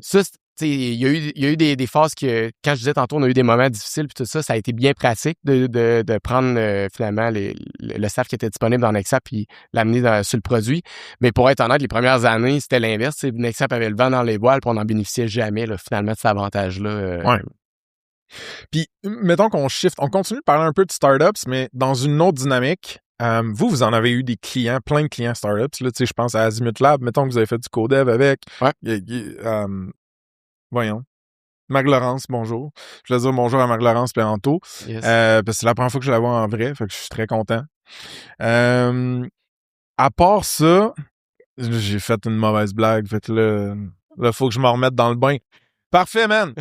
S1: Ça, il y a eu des phases que, quand je disais tantôt, on a eu des moments difficiles, puis tout ça, ça a été bien pratique de prendre finalement le staff qui était disponible dans Nexap puis l'amener sur le produit. Mais pour être honnête, les premières années, c'était l'inverse. Nexap avait le vent dans les voiles, puis on n'en bénéficiait jamais, là, finalement, de cet avantage-là.
S2: Puis, mettons qu'on shift, on continue de parler un peu de startups, mais dans une autre dynamique. Vous en avez eu des clients, plein de clients startups. Là, je pense à Azimut Lab, mettons que vous avez fait du codev avec. Voyons. Mag-Laurence, bonjour. Je voulais dire bonjour à Mag-Laurence Péranto.
S1: Yes.
S2: Parce que c'est la première fois que je la vois en vrai, fait que je suis très content. À part ça, j'ai fait une mauvaise blague, fait que là, faut que je me remette dans le bain. Parfait, man!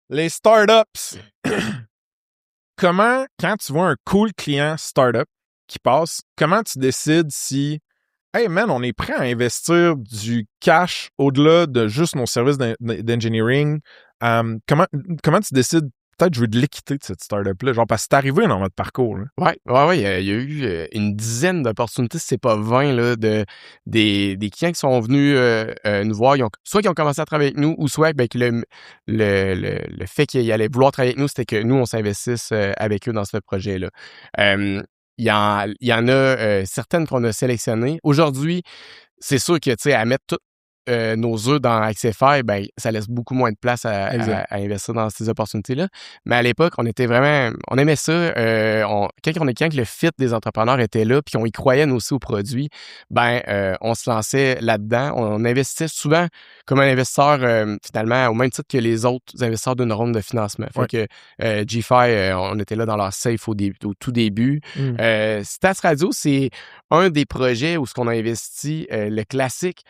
S2: Les startups! Comment, quand tu vois un cool client startup qui passe, comment tu décides si hey man, on est prêt à investir du cash au-delà de juste nos services d'engineering. Comment tu décides, peut-être je veux de l'équité de cette startup-là, genre parce que c'est arrivé dans votre parcours.
S1: Oui, il y a eu une dizaine d'opportunités, si c'est pas 20, là, des clients qui sont venus nous voir. Soit qui ont commencé à travailler avec nous, ou soit que le fait qu'ils allaient vouloir travailler avec nous, c'était que nous, on s'investisse avec eux dans ce projet-là. Il y en a certaines qu'on a sélectionnées. Aujourd'hui, c'est sûr que, tu sais, à mettre tous nos œufs dans Axify, ben, ça laisse beaucoup moins de place à investir dans ces opportunités-là. Mais à l'époque, on aimait ça. Quand le fit des entrepreneurs était là, puis on y croyait nous aussi au produit, ben, on se lançait là-dedans. On investissait souvent comme un investisseur, finalement, au même titre que les autres investisseurs d'une ronde de financement. Fait que GFI, on était là dans leur safe au tout début. Stats Radio, c'est un des projets où ce qu'on a investi, le classique,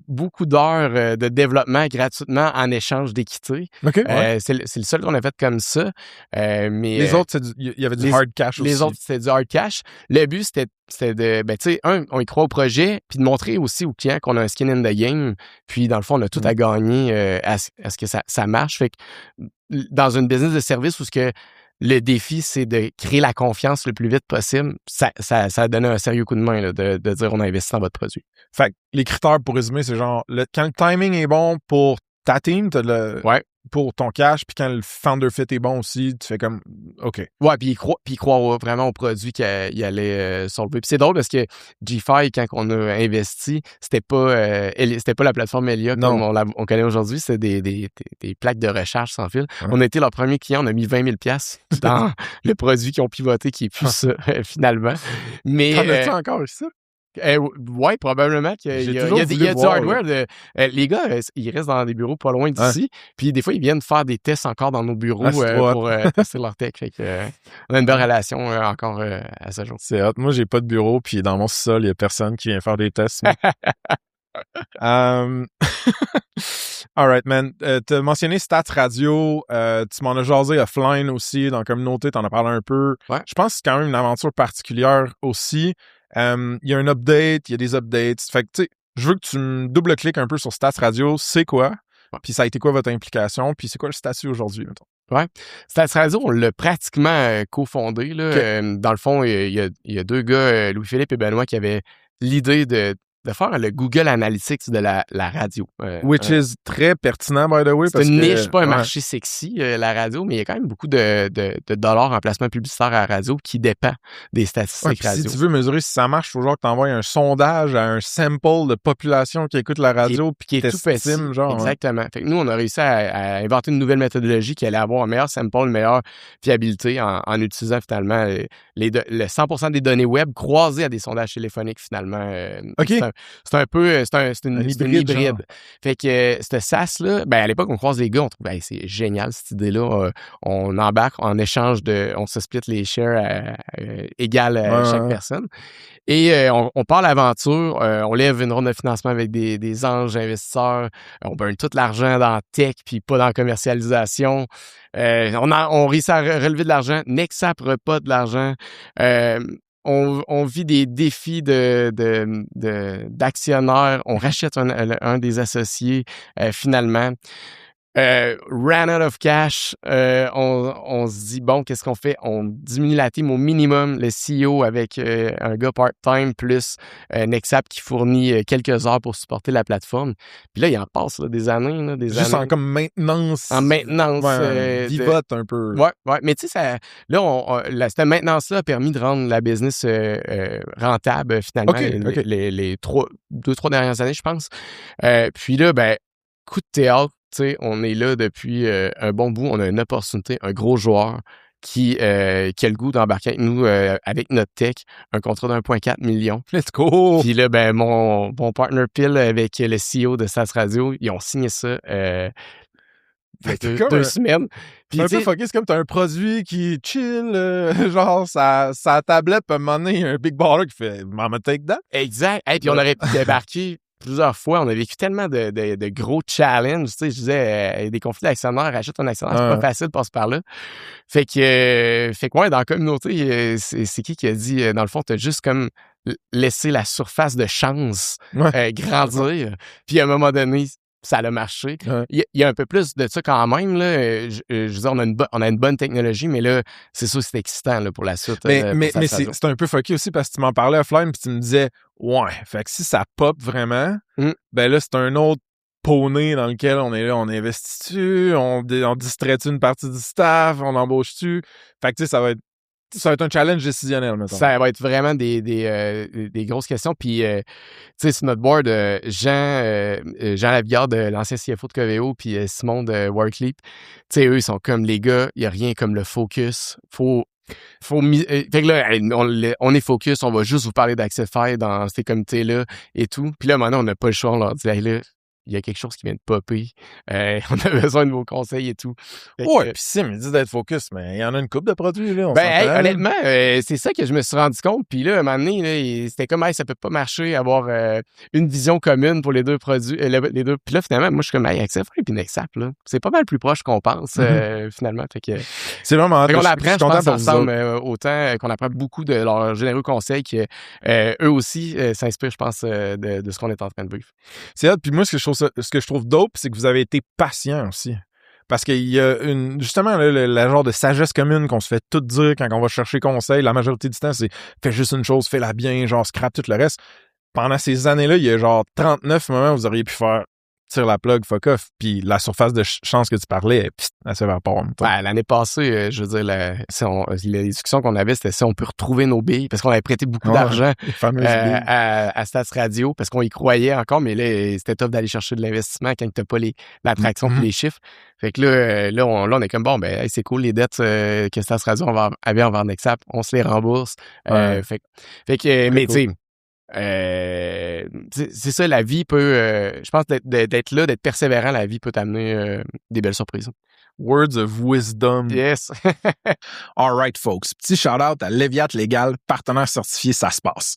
S1: beaucoup d'heures de développement gratuitement en échange d'équité. C'est le seul qu'on a fait comme ça. Mais
S2: les autres, il y avait du hard cash aussi.
S1: Les autres, c'était du hard cash. Le but, c'était de, tu sais, on y croit au projet, puis de montrer aussi aux clients qu'on a un skin in the game. Puis, dans le fond, on a tout à gagner à ce que ça marche. Fait que dans une business de service où ce que le défi, c'est de créer la confiance le plus vite possible. Ça a donné un sérieux coup de main là, de dire on a investi dans votre produit.
S2: Fait que les critères, pour résumer, c'est genre, quand le timing est bon pour ta team, t'as pour ton cash, puis quand le founder fit est bon aussi, tu fais comme, OK.
S1: Ouais, puis il croit vraiment au produit qu'il allait solver. Puis c'est drôle parce que G5, quand on a investi, c'était pas la plateforme Elia comme on connaît aujourd'hui, c'était des plaques de recharge sans fil. Ouais. On a été leur premier client, on a mis 20 000 $ dans le produit qu'ils ont pivoté, qui est plus ça, finalement. Mais
S2: t'en as-tu encore ça?
S1: Ouais, probablement qu'il y a du hardware. Les gars, ils restent dans des bureaux pas loin d'ici. Puis des fois, ils viennent faire des tests encore dans nos bureaux pour tester leur tech. Fait que, on a une belle relation encore à ce jour.
S2: C'est hot. Moi, j'ai pas de bureau, puis dans mon sol, il y a personne qui vient faire des tests. All right, man. T'as mentionné Stats Radio. Tu m'en as jasé offline aussi. Dans la communauté, t'en as parlé un peu.
S1: Ouais.
S2: Je pense que c'est quand même une aventure particulière aussi. Il y a un update, il y a des updates. Fait que, tu sais, je veux que tu me double-cliques un peu sur Stats Radio. C'est quoi? Ouais. Puis ça a été quoi votre implication? Puis c'est quoi le statut aujourd'hui, mettons?
S1: Ouais. Stats Radio, on l'a pratiquement cofondé, là. Okay. Dans le fond, il y a deux gars, Louis-Philippe et Benoît, qui avaient l'idée de faire le Google Analytics de la radio.
S2: Which is très pertinent, by the way.
S1: C'est une niche, pas un marché sexy, la radio, mais il y a quand même beaucoup de dollars en placement publicitaire à la radio qui dépend des statistiques radio.
S2: Si tu veux mesurer si ça marche, il faut genre que tu envoies un sondage à un sample de population qui écoute la radio puis qui est tout petit. Genre,
S1: exactement. Fait que nous, on a réussi à inventer une nouvelle méthodologie qui allait avoir un meilleur sample, une meilleure fiabilité en utilisant finalement le 100% des données web croisées à des sondages téléphoniques finalement.
S2: OK.
S1: C'est un peu, c'est une hybride. Fait que ce SaaS-là, à l'époque, on croise les gars, on trouve, c'est génial cette idée-là. On embarque en échange on se split les shares égales à chaque personne. Et on part l'aventure, on lève une ronde de financement avec des anges investisseurs, on burn tout l'argent dans tech puis pas dans commercialisation. On réussit à relever de l'argent, Nexap pas de l'argent. On vit des défis d'actionnaires. On rachète un des associés finalement. Ran out of cash. On se dit, bon, qu'est-ce qu'on fait? On diminue la team au minimum. Le CEO avec un gars part-time plus Nexap qui fournit quelques heures pour supporter la plateforme. Puis là, il en passe des années. Là,
S2: juste
S1: années.
S2: En comme maintenance.
S1: En maintenance.
S2: Vivote un peu.
S1: Ouais. Mais tu sais, cette maintenance-là a permis de rendre la business rentable finalement. Les 2-3 dernières années, je pense. Puis là, coup de théâtre. T'sais, on est là depuis un bon bout. On a une opportunité, un gros joueur qui a le goût d'embarquer avec nous avec notre tech, un contrat d'1,4 million.
S2: Let's go!
S1: Puis là, mon partner Pile avec le CEO de Stats Radio, ils ont signé ça deux semaines.
S2: Puis un peu fucké, c'est comme t'as un produit qui chill, genre sa tablette peut mener un big baller qui fait « Mama take that ».
S1: Exact. Hey, puis on aurait pu débarquer plusieurs fois. On a vécu tellement de gros challenges. Tu sais, je disais, des conflits d'actionnaires, achète un actionnaire, c'est pas facile de passer par là. Fait que ouais, dans la communauté, c'est qui a dit, dans le fond, t'as juste comme laissé la surface de chance grandir. Puis à un moment donné, ça a marché. Ouais. Il y a un peu plus de ça quand même. Là. Je veux dire, on a une bonne technologie, mais là, c'est ça, c'est excitant là, pour la suite.
S2: Mais c'est un peu fucké aussi parce que tu m'en parlais offline puis tu me disais, ouais, fait que si ça pop vraiment, là, c'est un autre poney dans lequel on est là, on investit dessus, on distrait une partie du staff, on embauche dessus. Fait que tu sais, ça va être un challenge décisionnel, mettons.
S1: Ça va être vraiment des grosses questions. Puis, tu sais, sur notre board, Jean Lavigueur, de l'ancien CFO de Coveo, puis Simon de Workleap, tu sais, eux, ils sont comme les gars, il n'y a rien comme le focus. Fait que là, on est focus, on va juste vous parler d'Accessify dans ces comités-là et tout. Puis là, maintenant, on n'a pas le choix, on leur dit, hey, là, il y a quelque chose qui vient de popper. On a besoin de vos conseils et tout.
S2: Ouais, puis si, me dit d'être focus, mais il y en a une couple de produits, là.
S1: Honnêtement, c'est ça que je me suis rendu compte. Puis là, à un moment donné, là, c'était comme, ça peut pas marcher, avoir une vision commune pour les deux produits. Les deux. Puis là, finalement, moi, je suis comme, Accessify et Nexap, là. C'est pas mal plus proche qu'on pense, finalement. Fait que,
S2: c'est vraiment
S1: on apprend, je pense, ensemble, autant qu'on apprend beaucoup de leurs généreux conseils qu'eux aussi s'inspirent, je pense, de ce qu'on est en train de vivre.
S2: C'est hot. Puis moi, ce que je trouve dope, c'est que vous avez été patient aussi. Parce qu'il y a justement la genre de sagesse commune qu'on se fait tout dire quand on va chercher conseil. La majorité du temps, c'est fais juste une chose, fais-la bien, genre scrap tout le reste. Pendant ces années-là, il y a genre 39 moments où vous auriez pu faire tire la plug, fuck off. Puis la surface de chance que tu parlais, elle s'évapore.
S1: Ouais, l'année passée, je veux dire, les discussions qu'on avait, c'était si on peut retrouver nos billes, parce qu'on avait prêté beaucoup d'argent à Stats Radio, parce qu'on y croyait encore, mais là, c'était top d'aller chercher de l'investissement quand t'as pas l'attraction et les chiffres. Fait que là, on est comme, bon, ben, hey, c'est cool, les dettes que Stats Radio avait envers Nexap, on se les rembourse. Fait que mais tu sais, c'est ça, la vie peut... je pense d'être là, d'être persévérant, la vie peut t'amener des belles surprises.
S2: Words of wisdom.
S1: Yes.
S3: All right, folks. Petit shout-out à Leviat Légal, partenaire certifié, ça se passe.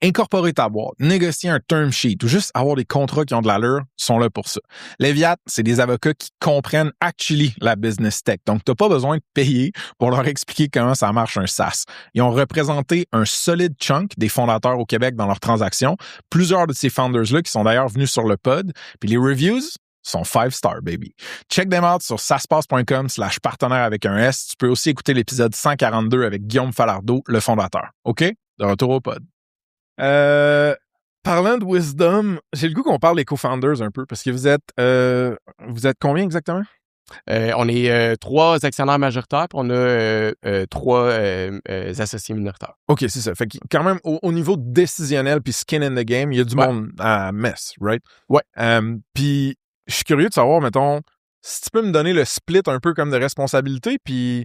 S3: Incorporer ta boîte, négocier un term sheet ou juste avoir des contrats qui ont de l'allure sont là pour ça. Leviat, c'est des avocats qui comprennent actually la business tech. Donc, t'as pas besoin de payer pour leur expliquer comment ça marche un SaaS. Ils ont représenté un solide chunk des fondateurs au Québec dans leurs transactions. Plusieurs de ces founders-là qui sont d'ailleurs venus sur le pod. Puis les reviews sont 5-star, baby. Check them out sur saspace.com/partenaire avec un S. Tu peux aussi écouter l'épisode 142 avec Guillaume Falardeau, le fondateur. OK? De retour au pod.
S2: Parlant de wisdom, j'ai le goût qu'on parle des co-founders un peu, parce que vous êtes combien exactement?
S1: On est 3 actionnaires majoritaires, puis on a 3 associés minoritaires.
S2: OK, c'est ça. Fait que quand même, au niveau décisionnel puis skin in the game, il y a du monde à mess, right?
S1: Ouais.
S2: Puis je suis curieux de savoir, mettons, si tu peux me donner le split un peu comme de responsabilité, puis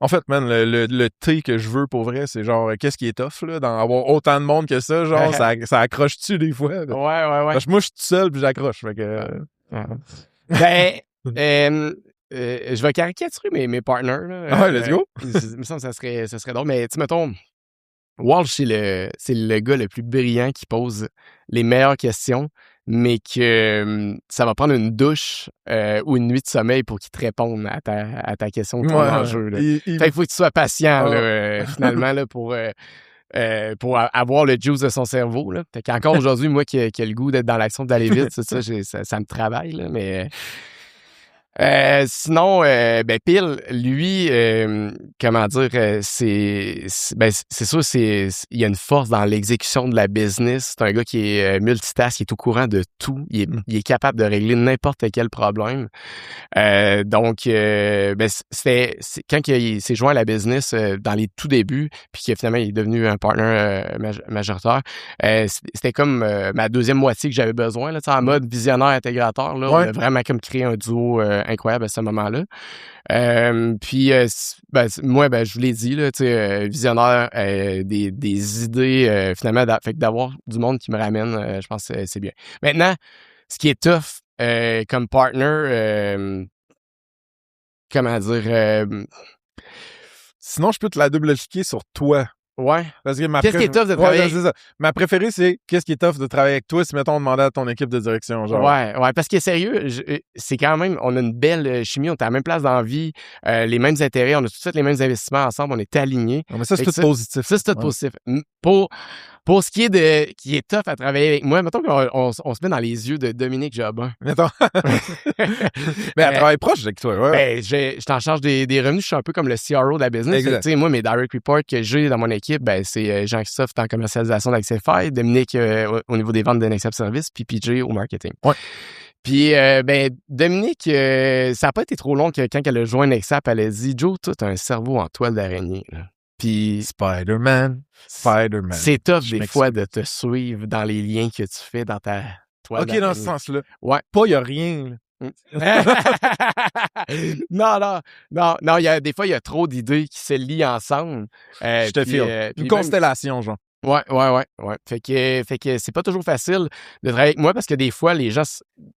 S2: en fait, man, le T que je veux pour vrai, c'est genre, qu'est-ce qui est tough, là, d'en avoir autant de monde que ça, genre, ça accroche-tu des fois?
S1: Ouais.
S2: Parce que moi, je suis tout seul puis j'accroche, fait que...
S1: Je vais caricaturer mes partners, là.
S2: Ouais, let's go!
S1: Il me semble que ça serait drôle, mais tu sais, mettons, Walsh, c'est le gars le plus brillant qui pose les meilleures questions, mais que ça va prendre une douche ou une nuit de sommeil pour qu'il te réponde à ta question de ton enjeu. Il faut que tu sois patient, là, finalement, là, pour avoir le juice de son cerveau. Là. Fait qu'encore aujourd'hui, moi qui ai le goût d'être dans l'action, d'aller vite, ça me travaille, là, mais... sinon, Pile, lui, comment dire, c'est sûr, il y a une force dans l'exécution de la business. C'est un gars qui est multitask, qui est au courant de tout. Il est capable de régler n'importe quel problème. Donc, c'est quand il s'est joint à la business dans les tout débuts, puis que finalement il est devenu un partner majoritaire. C'était comme ma deuxième moitié que j'avais besoin, là, en mode visionnaire intégrateur. Là, on a vraiment comme créé un duo incroyable à ce moment-là. Puis moi, je vous l'ai dit, là, visionnaire, des idées, finalement, fait que d'avoir du monde qui me ramène, je pense que c'est bien. Maintenant, ce qui est tough comme partner, comment dire...
S2: Sinon, je peux te la double-cliquer sur toi.
S1: Ouais.
S2: Parce que
S1: qu'est-ce qui est tough de travailler?
S2: Ouais, c'est ça. Ma préférée, c'est qu'est-ce qui est tough de travailler avec toi si, mettons, on demandait à ton équipe de direction. Genre.
S1: Ouais, parce que sérieux, c'est quand même, on a une belle chimie, on est à la même place dans la vie, les mêmes intérêts, on a tout de suite les mêmes investissements ensemble, on est alignés.
S2: Non, mais ça, c'est tout positif.
S1: Ça, c'est tout positif. Pour ce qui est tough à travailler avec moi, mettons qu'on se met dans les yeux de Dominique Jobin.
S2: Mettons. Mais elle travaille proche avec toi, ouais.
S1: Je t'en charge des revenus, je suis un peu comme le CRO de la business. Tu sais, moi, mes direct reports que j'ai dans mon équipe, c'est Jean-Christophe en commercialisation d'Accessify, Dominique au niveau des ventes de Nexap Service, puis PJ au marketing.
S2: Ouais.
S1: Puis, Dominique, ça n'a pas été trop long que quand elle a joint Nexap, elle a dit « Joe, toi, t'as un cerveau en toile d'araignée. » Puis
S2: Spider-Man.
S1: C'est tough des fois de te suivre dans les liens que tu fais dans ta toile d'araignée.
S2: OK, dans ce sens-là.
S1: Ouais.
S2: Pas, il n'y a rien.
S1: Non, des fois, il y a trop d'idées qui se lient ensemble.
S2: Je te file. Une constellation, genre.
S1: Ouais. Fait que c'est pas toujours facile de travailler avec moi parce que des fois, les gens,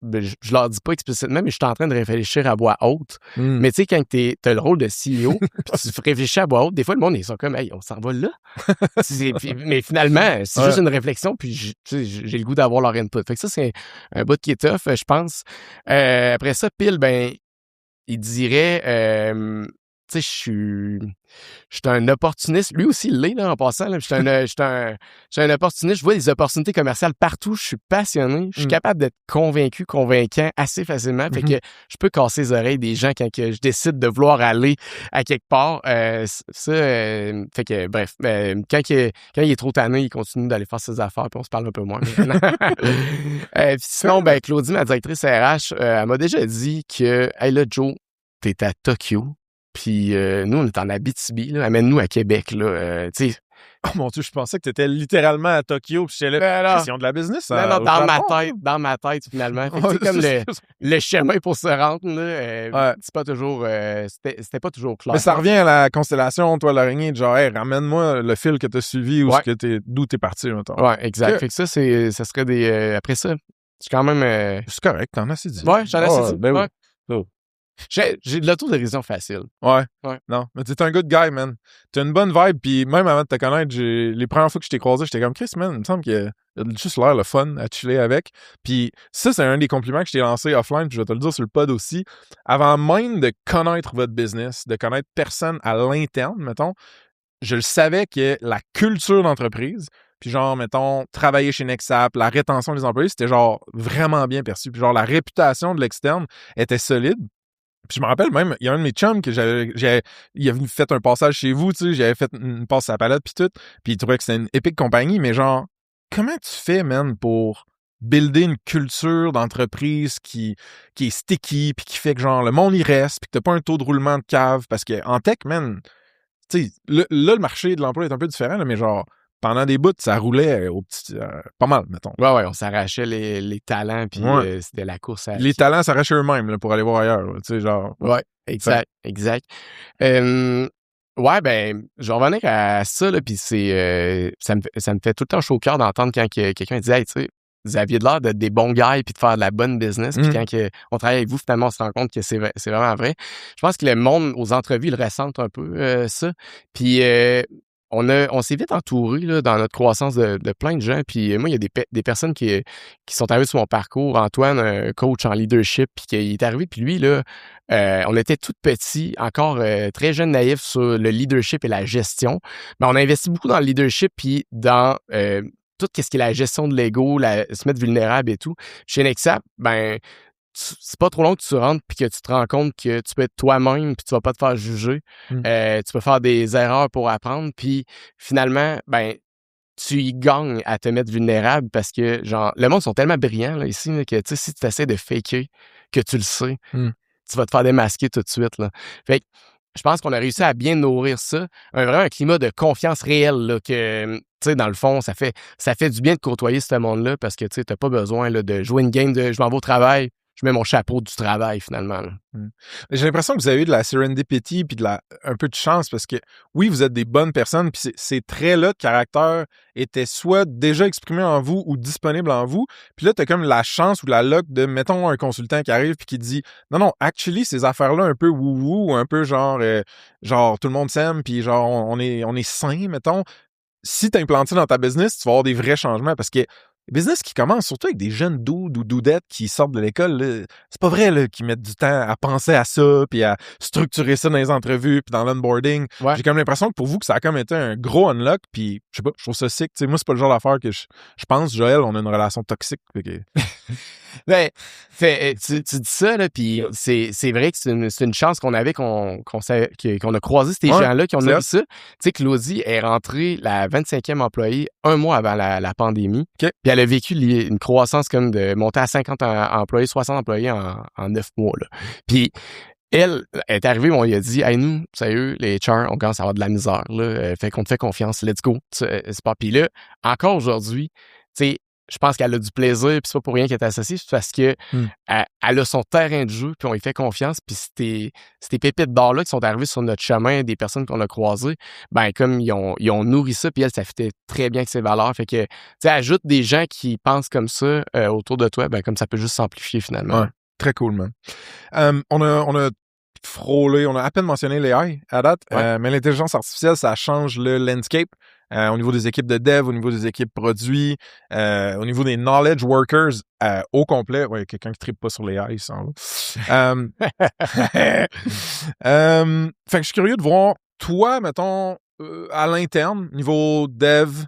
S1: je leur dis pas explicitement, mais je suis en train de réfléchir à voix haute. Mais tu sais, quand t'as le rôle de CEO, puis tu réfléchis à voix haute, des fois, le monde, ils sont comme, hey, on s'en va là. Mais finalement, c'est juste une réflexion, puis j'ai le goût d'avoir leur input. Fait que ça, c'est un bout qui est tough, je pense. Après ça, Pile, il dirait, tu sais, je suis un opportuniste. Lui aussi, il l'est, là, en passant. Là. Je suis un opportuniste. Je vois des opportunités commerciales partout. Je suis passionné. Je suis capable d'être convaincant assez facilement. Fait que je peux casser les oreilles des gens quand que je décide de vouloir aller à quelque part. Fait que, bref, quand il est trop tanné, il continue d'aller faire ses affaires puis on se parle un peu moins. Sinon, Claudie, ma directrice RH, elle m'a déjà dit que, hey là, Joe, t'es à Tokyo. Puis nous, on est en Abitibi, là. Amène-nous à Québec, là. Tu sais.
S2: Oh mon Dieu, je pensais que tu étais littéralement à Tokyo. Puis j'étais là, question de la business.
S1: Non, dans ma tête, finalement. Fait que, comme le chemin pour se rendre, là, c'est pas toujours... c'était pas toujours clair.
S2: Mais ça revient à la constellation, toi, l'araignée, de genre, hey, ramène-moi le fil que t'as suivi ou d'où t'es parti, mettons.
S1: Ouais, exact. Fait que ça serait des... après ça, c'est quand même...
S2: C'est correct, t'en as assez dit.
S1: Ouais, j'en ai assez dit.
S2: Ben
S1: ouais.
S2: oui.
S1: J'ai de l'autodérision facile.
S2: Ouais. Non, mais t'es un good guy, man. T'as une bonne vibe, puis même avant de te connaître, les premières fois que je t'ai croisé, j'étais comme Chris, man, il me semble qu'il a juste l'air le fun à chiller avec. Puis ça, c'est un des compliments que je t'ai lancé offline, puis je vais te le dire sur le pod aussi. Avant même de connaître votre business, de connaître personne à l'interne, mettons, je le savais que la culture d'entreprise, puis genre, mettons, travailler chez Nexap, la rétention des employés, c'était genre vraiment bien perçu. Puis genre, la réputation de l'externe était solide. Puis je me rappelle même, il y a un de mes chums que il avait fait un passage chez vous, tu sais, j'avais fait une passe à la palette puis tout, puis il trouvait que c'était une épique compagnie, mais genre, comment tu fais, man, pour builder une culture d'entreprise qui est sticky, puis qui fait que genre, le monde y reste, puis que t'as pas un taux de roulement de cave, parce que en tech, man, tu sais, là, le marché de l'emploi est un peu différent, là, mais genre, pendant des bouts, ça roulait au petit, pas mal, mettons.
S1: Ouais, on s'arrachait les talents, puis c'était la course à...
S2: Les talents s'arrachaient eux-mêmes là, pour aller voir ailleurs, tu sais, genre...
S1: Ouais, exact. Ouais, je vais revenir à ça, là, puis ça me fait tout le temps chaud au cœur d'entendre quand quelqu'un dit « Hey, tu sais, vous aviez de l'air d'être des bons gars puis de faire de la bonne business. Puis quand on travaille avec vous, finalement, on se rend compte que c'est vraiment vrai. Je pense que le monde aux entrevues, ils le ressentent un peu, ça. Puis on s'est vite entouré là, dans notre croissance de plein de gens. Puis moi, il y a des personnes qui sont arrivées sur mon parcours. Antoine, un coach en leadership, puis qui est arrivé. Puis lui, là, on était tout petits, encore très jeunes naïfs sur le leadership et la gestion. Mais on a investi beaucoup dans le leadership puis dans tout ce qui est la gestion de l'ego, se mettre vulnérable et tout. Chez Nexap, c'est pas trop long que tu rentres puis que tu te rends compte que tu peux être toi-même puis tu vas pas te faire juger. Tu peux faire des erreurs pour apprendre puis finalement, tu y gagnes à te mettre vulnérable parce que, genre, le monde sont tellement brillants, là, ici, là, que, tu sais, si tu essaies de faker que tu le sais, tu vas te faire démasquer tout de suite, là. Fait que, je pense qu'on a réussi à bien nourrir ça. Vraiment un climat de confiance réelle, là, que, tu sais, dans le fond, ça fait du bien de côtoyer ce monde-là parce que, tu sais, t'as pas besoin, là, de jouer une game de je m'en vais au travail, je mets mon chapeau du travail, finalement.
S2: J'ai l'impression que vous avez eu de la serendipity puis un peu de chance parce que, oui, vous êtes des bonnes personnes puis ces traits-là de caractère étaient soit déjà exprimés en vous ou disponibles en vous. Puis là, t'as comme la chance ou la luck de, mettons, un consultant qui arrive puis qui dit « Non, actually, ces affaires-là un peu wou-wou, un peu genre tout le monde s'aime puis genre on est sain, mettons. » Si t'implantes ça dans ta business, tu vas avoir des vrais changements parce que les business qui commencent, surtout avec des jeunes dudes ou doudettes qui sortent de l'école, là, c'est pas vrai là, qu'ils mettent du temps à penser à ça, puis à structurer ça dans les entrevues, puis dans l'onboarding. Ouais. J'ai comme l'impression que pour vous, que ça a comme été un gros unlock, puis je sais pas, je trouve ça sick. T'sais, moi, c'est pas le genre d'affaire que je pense, Joël, on a une relation toxique. Que...
S1: tu dis ça, là, puis c'est vrai que c'est une chance qu'on avait, qu'on a croisé ces gens-là, qui ont eu ça. Tu sais, Claudie est rentrée la 25e employée un mois avant la pandémie. Puis elle a vécu une croissance comme de monter à 50 employés, 60 employés en 9 mois. Là. Puis elle est arrivée, on lui a dit « Hey, nous, sérieux, les HR, on commence à avoir de la misère. Là, fait qu'on te fait confiance, let's go. » C'est pas. Puis là, encore aujourd'hui, tu sais, je pense qu'elle a du plaisir, puis c'est pas pour rien qu'elle est associée, c'est parce que elle a son terrain de jeu, puis on lui fait confiance, puis ces pépites d'or-là qui sont arrivées sur notre chemin, des personnes qu'on a croisées, comme ils ont nourri ça, puis elle, ça fitait très bien avec ses valeurs. Fait que, tu sais, ajoute des gens qui pensent comme ça autour de toi, comme ça peut juste s'amplifier finalement.
S2: Ouais, très cool, man. On a frôler, on a à peine mentionné l'AI à date, mais l'intelligence artificielle, ça change le landscape au niveau des équipes de dev, au niveau des équipes produits, au niveau des knowledge workers au complet. Ouais, quelqu'un qui trippe pas sur l'AI, il s'en va. Fait que je suis curieux de voir, toi, mettons, à l'interne, niveau dev,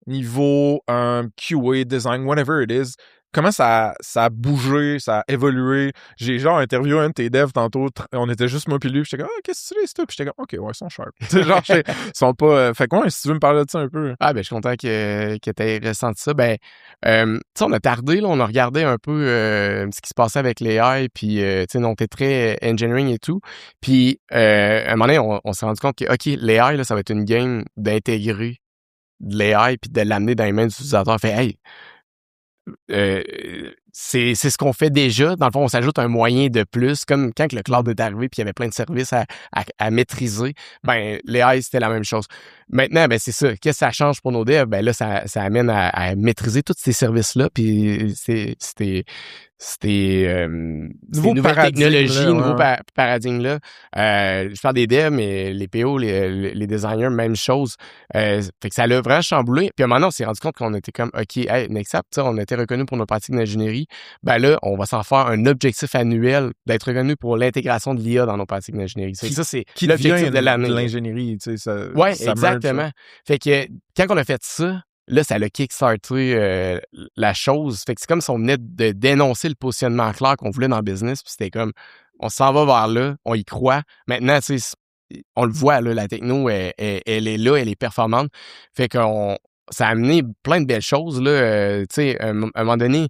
S2: niveau QA, design, whatever it is, comment ça a bougé, ça a évolué? J'ai genre interviewé un de tes devs tantôt, on était juste moi puis lui, puis j'étais comme « Ah, qu'est-ce que c'est ça? » Puis j'étais comme « OK, ouais, ils sont sharp. » Genre, ils sont pas... Fait que ouais, si tu veux me parler de ça un peu.
S1: Ah, ben je suis content que t'aies ressenti ça. Ben, tu sais, on a tardé, là, on a regardé un peu ce qui se passait avec l'AI, puis, tu sais, on était très engineering et tout. Puis, à un moment donné, on s'est rendu compte que, OK, l'AI, là, ça va être une game d'intégrer de l'AI puis de l'amener dans les mains des utilisateurs. Fait, hey, c'est ce qu'on fait déjà. Dans le fond, on s'ajoute un moyen de plus, comme quand le cloud est arrivé puis il y avait plein de services à maîtriser. Ben, l'AI, c'était la même chose. Maintenant, ben c'est ça. Qu'est-ce que ça change pour nos devs? Ben là, ça amène à maîtriser tous ces services-là. Puis c'était nouvelles technologies, nouveaux paradigmes-là. Je parle des devs, mais les PO, les designers, même chose. Fait que ça l'a vraiment chamboulé. Puis à un moment donné, on s'est rendu compte qu'on était comme, OK, hey, Nexap, on a été reconnu pour nos pratiques d'ingénierie. Ben là, on va s'en faire un objectif annuel d'être reconnu pour l'intégration de l'IA dans nos pratiques d'ingénierie. Ça, c'est l'objectif de l'année.
S2: De l'ingénierie, tu sais.
S1: Oui, exactement. Merge, fait que quand on a fait ça, là, ça a kickstarté la chose. Fait que c'est comme si on venait de dénoncer le positionnement clair qu'on voulait dans le business. Puis c'était comme, on s'en va vers là, on y croit. Maintenant, tu sais, on le voit, là, la techno, elle est là, elle est performante. Fait que ça a amené plein de belles choses, là. Tu sais, à un moment donné,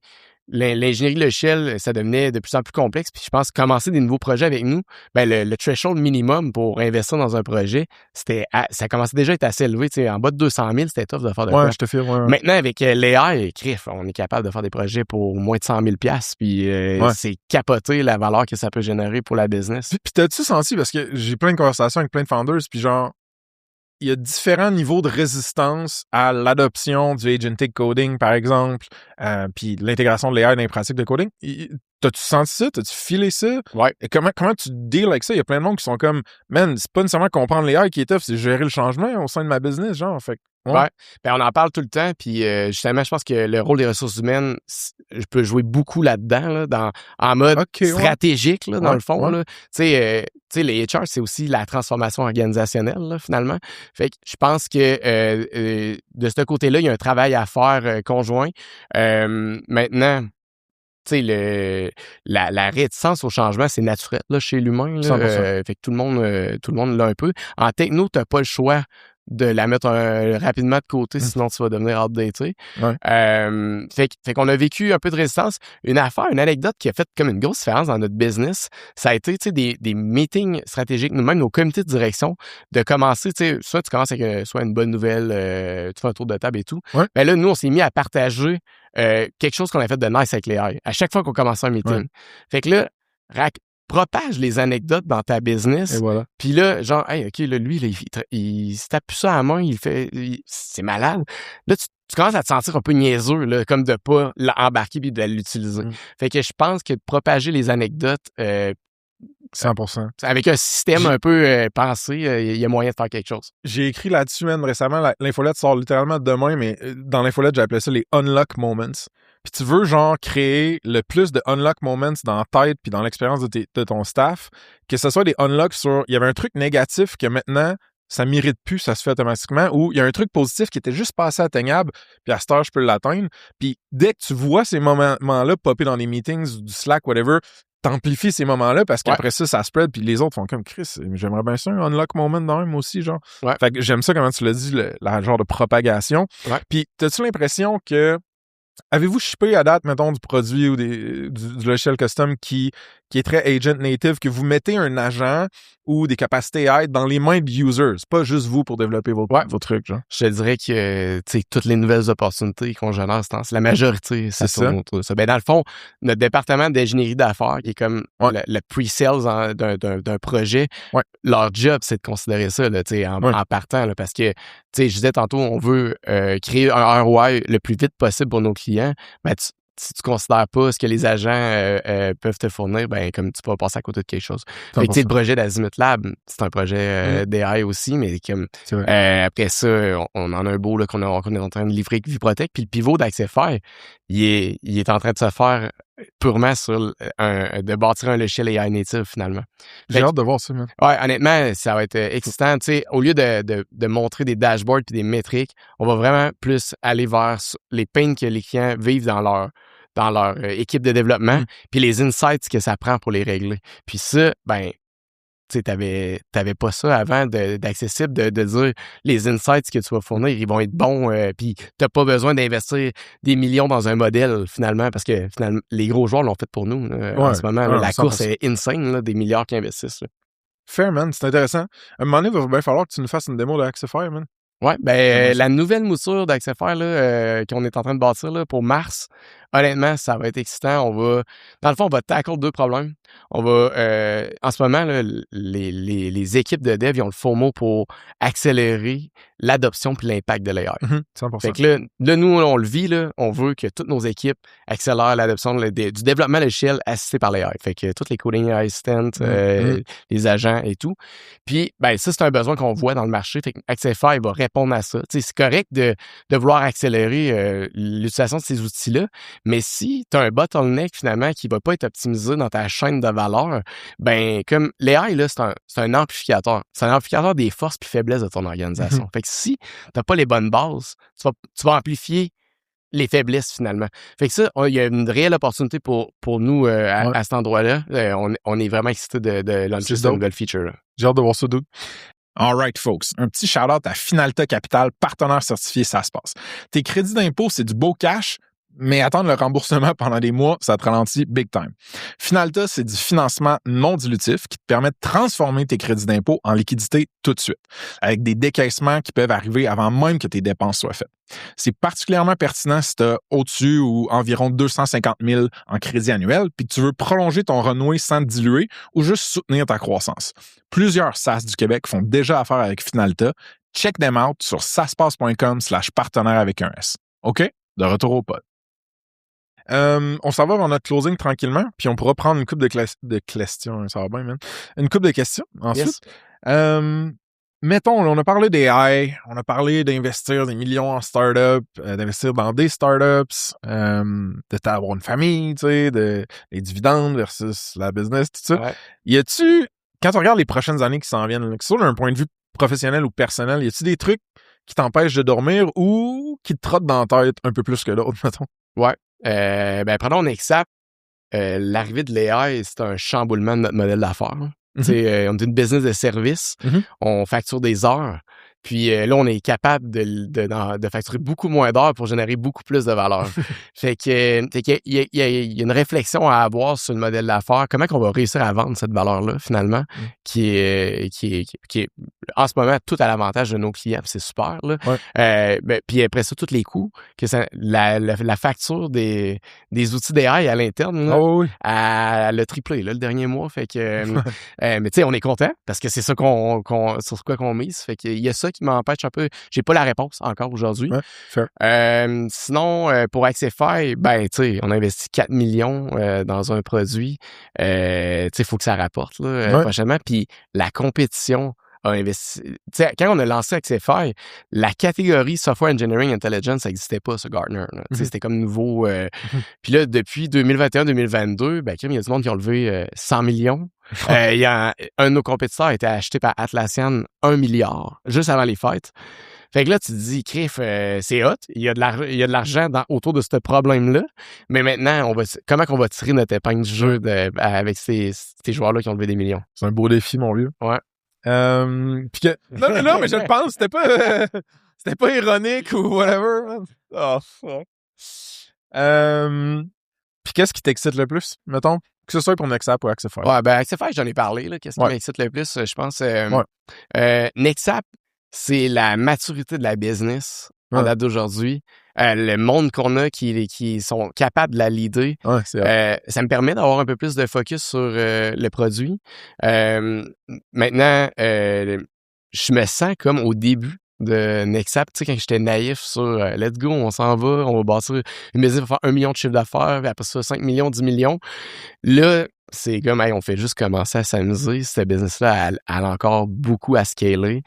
S1: l'ingénierie logicielle, ça devenait de plus en plus complexe. Puis je pense commencer des nouveaux projets avec nous, ben le threshold minimum pour investir dans un projet, ça commençait déjà à être assez élevé. En bas de 200 000, c'était tough de faire de quoi.
S2: Ouais, je te file. Ouais.
S1: Maintenant, avec l'AI, on est capable de faire des projets pour moins de 100 000 $. Puis c'est capoter la valeur que ça peut générer pour la business.
S2: Puis t'as-tu senti, parce que j'ai plein de conversations avec plein de founders, puis genre, il y a différents niveaux de résistance à l'adoption du agentic coding, par exemple, puis l'intégration de l'AI dans les pratiques de coding. T'as-tu senti ça? T'as-tu filé ça?
S1: Ouais.
S2: Et comment tu deals avec ça? Il y a plein de monde qui sont comme, man, c'est pas nécessairement comprendre l'AI qui est tough, c'est gérer le changement au sein de ma business, genre. Fait
S1: ouais. Ben, on en parle tout le temps, puis justement, je pense que le rôle des ressources humaines, je peux jouer beaucoup là-dedans, là, en mode stratégique, là, dans le fond. Là. Tu sais, les HR, c'est aussi la transformation organisationnelle, là, finalement. Fait que je pense que de ce côté-là, il y a un travail à faire conjoint. Maintenant, tu sais, la réticence au changement, c'est naturel là, chez l'humain. Là, fait que tout le monde l'a un peu. En techno, tu n'as pas le choix de la mettre rapidement de côté, sinon tu vas devenir outdated.
S2: Ouais.
S1: Fait qu'on a vécu un peu de résistance. Une anecdote qui a fait comme une grosse différence dans notre business, ça a été des meetings stratégiques, nous-mêmes, nos comités de direction, de commencer, soit tu commences avec soit une bonne nouvelle, tu fais un tour de table et tout.
S2: Ouais.
S1: Mais là, nous, on s'est mis à partager quelque chose qu'on a fait de nice avec les AI à chaque fois qu'on commençait un meeting. Ouais. Fait que là, propage les anecdotes dans ta business.
S2: Et voilà.
S1: Puis là, genre, hey, OK, là, lui, là, il se tape plus ça à la main, c'est malade. Là, tu commences à te sentir un peu niaiseux, là, comme de pas l'embarquer puis de l'utiliser. Fait que je pense que de propager les anecdotes
S2: 100%.
S1: Avec un système un peu pensé, il y a moyen de faire quelque chose.
S2: J'ai écrit là-dessus, même récemment, l'infolette sort littéralement demain, mais dans l'infolette, j'ai appelé ça les unlock moments. Puis tu veux, genre, créer le plus de unlock moments dans ta tête puis dans l'expérience de ton staff, que ce soit des unlocks sur... Il y avait un truc négatif que maintenant, ça mérite plus, ça se fait automatiquement, ou il y a un truc positif qui était juste pas assez atteignable, puis à cette heure, je peux l'atteindre. Puis dès que tu vois ces moments-là popper dans des meetings, du Slack, whatever, t'amplifies ces moments-là parce qu'après ça spread, puis les autres font comme Chris, j'aimerais bien ça, un unlock moment dans même aussi, genre.
S1: Ouais.
S2: Fait que j'aime ça, comment tu l'as dit, la genre de propagation.
S1: Ouais.
S2: Puis t'as-tu l'impression que avez-vous shippé à date, mettons, du produit ou du logiciel custom qui est très agent native, que vous mettez un agent ou des capacités AI dans les mains de users, pas juste vous pour développer vos trucs, genre?
S1: Je te dirais que, tu sais, toutes les nouvelles opportunités qu'on génère, c'est la majorité, ça tourne autour de ça. Ben, dans le fond, notre département d'ingénierie d'affaires, qui est comme le pre-sales d'un projet, leur job, c'est de considérer ça, là, tu sais, en partant, là, parce que, tu sais, je disais tantôt, on veut créer un ROI le plus vite possible pour nos clients. Ben, si tu considères pas ce que les agents peuvent te fournir, ben comme tu vas passer à côté de quelque chose. Fait que, tu sais, le projet d'Azimut Lab, c'est un projet d'AI aussi, mais comme après ça, on en a un beau là, qu'on est en train de livrer avec Viprotech. Puis le pivot d'Accefire, il est en train de se faire purement sur de bâtir un logiciel AI native, finalement.
S2: J'ai hâte de voir ça, man.
S1: Ouais, honnêtement, ça va être excitant. Tu sais, au lieu de montrer des dashboards puis des métriques, on va vraiment plus aller vers les pains que les clients vivent dans leur équipe de développement, puis les insights que ça prend pour les régler. Puis ça, ben, tu sais, t'avais pas ça avant d'accessible de dire les insights que tu vas fournir, ils vont être bons, puis t'as pas besoin d'investir des millions dans un modèle, finalement, parce que finalement, les gros joueurs l'ont fait pour nous. En ce moment, la course est insane, là, des milliards qui investissent. Là.
S2: Fair, man, c'est intéressant. À un moment donné, il va bien falloir que tu nous fasses une démo d'Accefire, man.
S1: Ouais, ben la nouvelle mouture d'Accefire là, qu'on est en train de bâtir là, pour mars, honnêtement, ça va être excitant. Dans le fond, on va tackle 2 problèmes. On va, en ce moment, là, les équipes de dev, ils ont le faux mot pour accélérer l'adoption puis l'impact de l'AI.
S2: 100%.
S1: Fait que là, nous, on le vit, là, on veut que toutes nos équipes accélèrent l'adoption du développement logiciel assisté par l'AI. Fait que tous les coding assistants, les agents et tout. Puis, ben ça, c'est un besoin qu'on voit dans le marché. Fait que Accefire va répondre à ça. T'sais, c'est correct de vouloir accélérer l'utilisation de ces outils-là, mais si tu as un bottleneck, finalement, qui va pas être optimisé dans ta chaîne de valeur, ben comme l'AI, là, c'est un amplificateur. C'est un amplificateur des forces puis faiblesses de ton organisation. Fait que si t'as pas les bonnes bases, tu vas amplifier les faiblesses, finalement. Fait que ça, il y a une réelle opportunité pour nous à cet endroit-là. On est vraiment excités de lancer cette nouvelle feature-là.
S2: J'ai hâte de voir ça, dude.
S3: All right, folks. Un petit shout-out à Finalta Capital, partenaire certifié, ça se passe. Tes crédits d'impôt, c'est du beau cash, mais attendre le remboursement pendant des mois, ça te ralentit big time. Finalta, c'est du financement non dilutif qui te permet de transformer tes crédits d'impôt en liquidité tout de suite, avec des décaissements qui peuvent arriver avant même que tes dépenses soient faites. C'est particulièrement pertinent si tu as au-dessus ou environ 250 000 en crédit annuel puis que tu veux prolonger ton renoué sans te diluer ou juste soutenir ta croissance. Plusieurs SaaS du Québec font déjà affaire avec Finalta. Check them out sur saspace.com/partenaire avec un S. OK? De retour au pod. On s'en va vers notre closing tranquillement, puis on pourra prendre une couple de questions. Ça va bien, man. Une couple de questions ensuite. Yes. Mettons, on a parlé d'AI, on a parlé d'investir des millions en startups, d'investir dans des startups, d'avoir une famille, tu sais, les dividendes versus la business, tout ça. Ouais. Y a-tu, quand on regarde les prochaines années qui s'en viennent, que ce soit d'un point de vue professionnel ou personnel, y a-tu des trucs qui t'empêchent de dormir ou qui te trottent dans la tête un peu plus que d'autres, mettons?
S1: Ouais. Ben, prenons Nexap. L'arrivée de l'AI, c'est un chamboulement de notre modèle d'affaires. On est une business de service. On facture des heures. Puis là, on est capable de facturer beaucoup moins d'heures pour générer beaucoup plus de valeur. Fait que il y a une réflexion à avoir sur le modèle d'affaires. Comment on va réussir à vendre cette valeur-là, finalement, qui est en ce moment tout à l'avantage de nos clients. C'est super, là. Ouais. Puis après ça, tous les coûts, la facture des outils d'AI à l'interne, là, elle a triplé là, le dernier mois. Fait que mais tu sais, on est content parce que c'est ça sur quoi qu'on mise. Fait qu'il y a ça qui m'empêche un peu. J'ai pas la réponse encore aujourd'hui. Ouais, sinon, pour Accefire, ben, tu sais, on a investi 4 millions dans un produit. Tu sais, il faut que ça rapporte là, prochainement. Puis la compétition a investi. Tu sais, quand on a lancé Accefire, la catégorie Software Engineering Intelligence, ça n'existait pas, ce Gartner. Tu sais, c'était comme nouveau. Puis là, depuis 2021-2022, ben, il y a du monde qui ont levé 100 millions. Il y a un de nos compétiteurs a été acheté par Atlassian 1 milliard, juste avant les fêtes. Fait que là, tu te dis, Criff, c'est hot. Il y a de l'argent autour de ce problème-là. Mais maintenant, comment qu'on va tirer notre épingle du jeu avec ces joueurs-là qui ont levé des millions?
S2: C'est un beau défi, mon vieux.
S1: Ouais.
S2: Puis non, mais je le pense, c'était pas ironique ou whatever. Man. Oh, fuck. Puis qu'est-ce qui t'excite le plus, mettons? Que ce soit pour Nexap ou Accefire.
S1: Ouais, ben Accefire, j'en ai parlé, là. Qu'est-ce qui m'excite le plus, je pense? Nexap, c'est la maturité de la business en date d'aujourd'hui. Le monde qu'on a qui sont capables de la leader. Ça me permet d'avoir un peu plus de focus sur le produit. Maintenant, je me sens comme au début de Nexap, tu sais, quand j'étais naïf sur let's go, on s'en va, on va bâtir une maison pour faire 1 million de chiffre d'affaires, puis après ça, 5 millions, 10 millions. Là, c'est comme, hey, on fait juste commencer à s'amuser. Ce business-là, elle a encore beaucoup à scaler.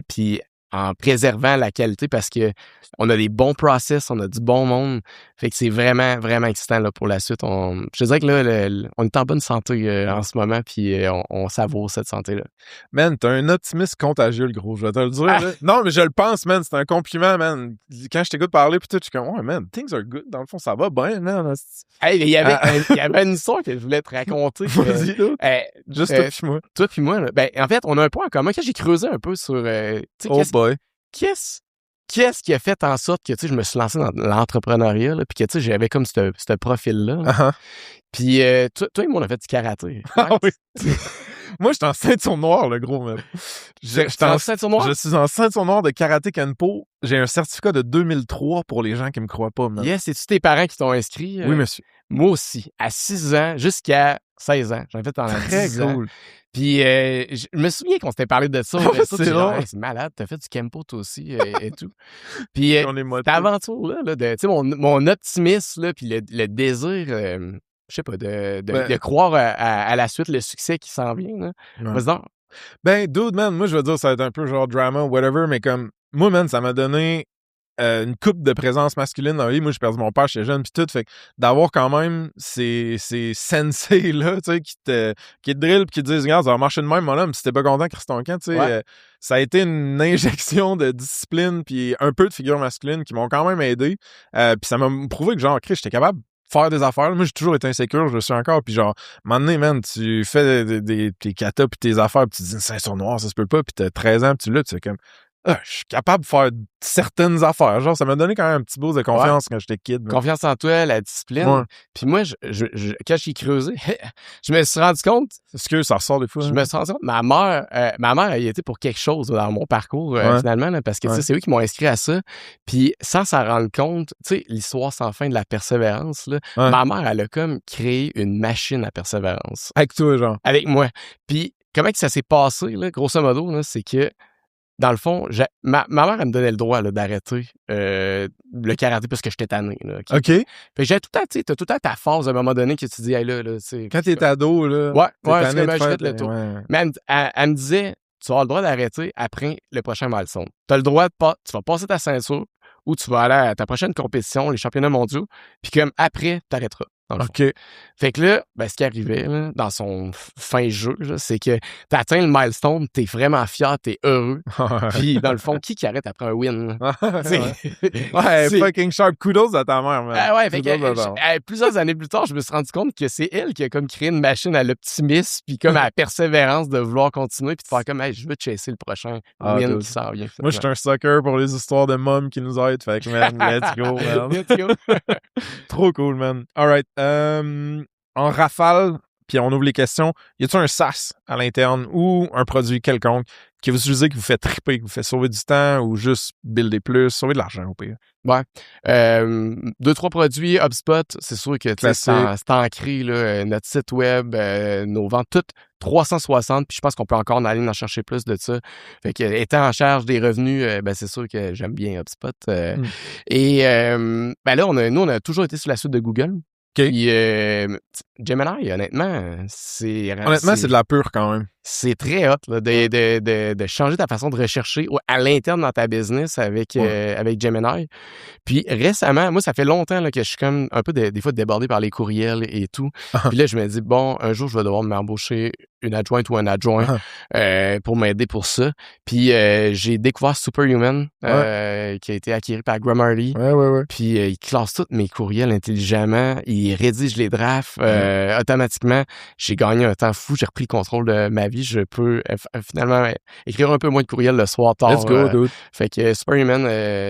S1: Puis en préservant la qualité parce que on a des bons process, on a du bon monde. Fait que c'est vraiment, vraiment excitant là, pour la suite. Je te dirais que là, on est en bonne santé en ce moment, puis on savoure cette santé-là.
S2: Man, t'as un optimisme contagieux, le gros, je vais te le dire. Là. Non, mais je le pense, man, c'est un compliment, man. Quand je t'écoute parler, puis tout, je suis comme, ouais, man, things are good. Dans le fond, ça va bien, man.
S1: Hey, il y avait une histoire que je voulais te raconter.
S2: Vas-y, là. Juste toi puis moi.
S1: Toi puis moi, là, ben, en fait, on a un point en commun. Quand j'ai creusé un peu sur...
S2: boy.
S1: Qu'est-ce qui a fait en sorte que, tu sais, je me suis lancé dans l'entrepreneuriat, là, puis que, tu sais, j'avais comme ce profil-là. Puis toi et moi, on a fait du karaté.
S2: Ah oui. Moi, je suis en ceinture noire, le gros, man.
S1: Je suis en ceinture noire?
S2: Je suis en ceinture noire de karaté Kenpo. J'ai un certificat de 2003 pour les gens qui me croient pas, man.
S1: Yes, c'est-tu tes parents qui t'ont inscrit?
S2: Oui, monsieur.
S1: Moi aussi. À 6 ans jusqu'à 16 ans. J'en ai fait pendant 10 ans. Puis, je me souviens qu'on s'était parlé de ça. C'est malade, t'as fait du Kempo toi aussi et tout. Puis, cette aventure-là, tu sais, mon optimisme, là, puis le désir, je sais pas, de croire à la suite, le succès qui s'en vient, là. Vas-y.
S2: Ben, dude, man, moi, je veux dire, ça va être un peu genre drama, whatever, mais comme, moi, man, ça m'a donné une coupe de présence masculine dans la vie. Moi, j'ai perdu mon père, j'étais jeune, puis tout. Fait que d'avoir quand même ces sensei-là, tu sais, qui te drillent puis qui te disent, regarde, ça va marcher de même, mon homme, si t'es pas content, Chris ton camp, tu sais. Ça a été une injection de discipline puis un peu de figure masculine qui m'ont quand même aidé. Puis ça m'a prouvé que, genre, Chris, j'étais capable de faire des affaires. Moi, j'ai toujours été insécure, je le suis encore. Puis genre, maintenant, man, tu fais tes katas puis tes affaires puis tu dis une ceinture noire, ça se peut pas. Puis t'as 13 ans puis tu l'as, tu fais comme... je suis capable de faire certaines affaires. Genre, ça m'a donné quand même un petit boost de confiance quand j'étais kid. Man.
S1: Confiance en toi, la discipline. Ouais. Puis moi, quand j'ai creusé, je me suis rendu compte...
S2: Excuse, ça ressort des fois.
S1: Je me suis rendu compte, ma mère, elle y était pour quelque chose dans mon parcours, finalement, là, parce que c'est eux qui m'ont inscrit à ça. Puis sans s'en rendre compte, tu sais, l'histoire sans fin de la persévérance, là, ma mère, elle a comme créé une machine à persévérance.
S2: Avec toi, genre.
S1: Avec moi. Puis comment que ça s'est passé, là, grosso modo, là, c'est que dans le fond, ma mère, elle me donnait le droit là, d'arrêter le karaté parce que j'étais tanné. Là,
S2: OK.
S1: Fait que j'ai tout le temps, tu sais, t'as tout le temps ta phase à un moment donné que tu dis, hey, là, tu
S2: quand t'es ado, là.
S1: Ouais, c'est comme je fais le tour. Mais elle me disait, tu as le droit d'arrêter après le prochain milestone. Tu as le droit tu vas passer ta ceinture ou tu vas aller à ta prochaine compétition, les championnats mondiaux, puis comme après, t'arrêteras.
S2: OK.
S1: Fait que là, ce qui arrivait là, dans son fin jeu, là, c'est que t'atteins le milestone, t'es vraiment fier, t'es heureux. Puis dans le fond, qui arrête après un win?
S2: Fucking sharp. Kudos à ta mère, man.
S1: Fait que, plusieurs années plus tard, je me suis rendu compte que c'est elle qui a comme créé une machine à l'optimisme puis comme à la persévérance de vouloir continuer puis de faire comme, hey, je veux chasser le prochain win qui s'en vient.
S2: Moi, je suis un sucker pour les histoires de mômes qui nous aident. Fait que, man, let's go, man.
S1: Let's go.
S2: Trop cool, man. All right. En rafale, puis on ouvre les questions, y a-t-il un SaaS à l'interne ou un produit quelconque que vous utilisez, qui vous fait triper, qui vous fait sauver du temps ou juste builder plus, sauver de l'argent au pire?
S1: Ouais. 2-3 produits. HubSpot, c'est sûr que c'est ancré, là, notre site web, nos ventes, toutes 360, puis je pense qu'on peut encore aller en chercher plus de ça. Fait que, étant en charge des revenus, c'est sûr que j'aime bien HubSpot. Et là, nous, on a toujours été sur la suite de Google.
S2: Okay.
S1: Puis Gemini, honnêtement, c'est
S2: de la pure quand même.
S1: C'est très hot là, de changer ta façon de rechercher à l'interne dans ta business avec Gemini. Puis récemment, moi, ça fait longtemps là, que je suis comme un peu des fois débordé par les courriels et tout. Puis là, je me dis, bon, un jour, je vais devoir m'embaucher une adjointe ou un adjoint pour m'aider pour ça. Puis j'ai découvert Superhuman qui a été acquis par Grammarly.
S2: Ouais.
S1: Puis il classe tous mes courriels intelligemment. Il rédige les drafts automatiquement. J'ai gagné un temps fou. J'ai repris le contrôle de ma vie. Je peux finalement écrire un peu moins de courriels le soir tard.
S2: Let's go, dude.
S1: Fait que Superhuman,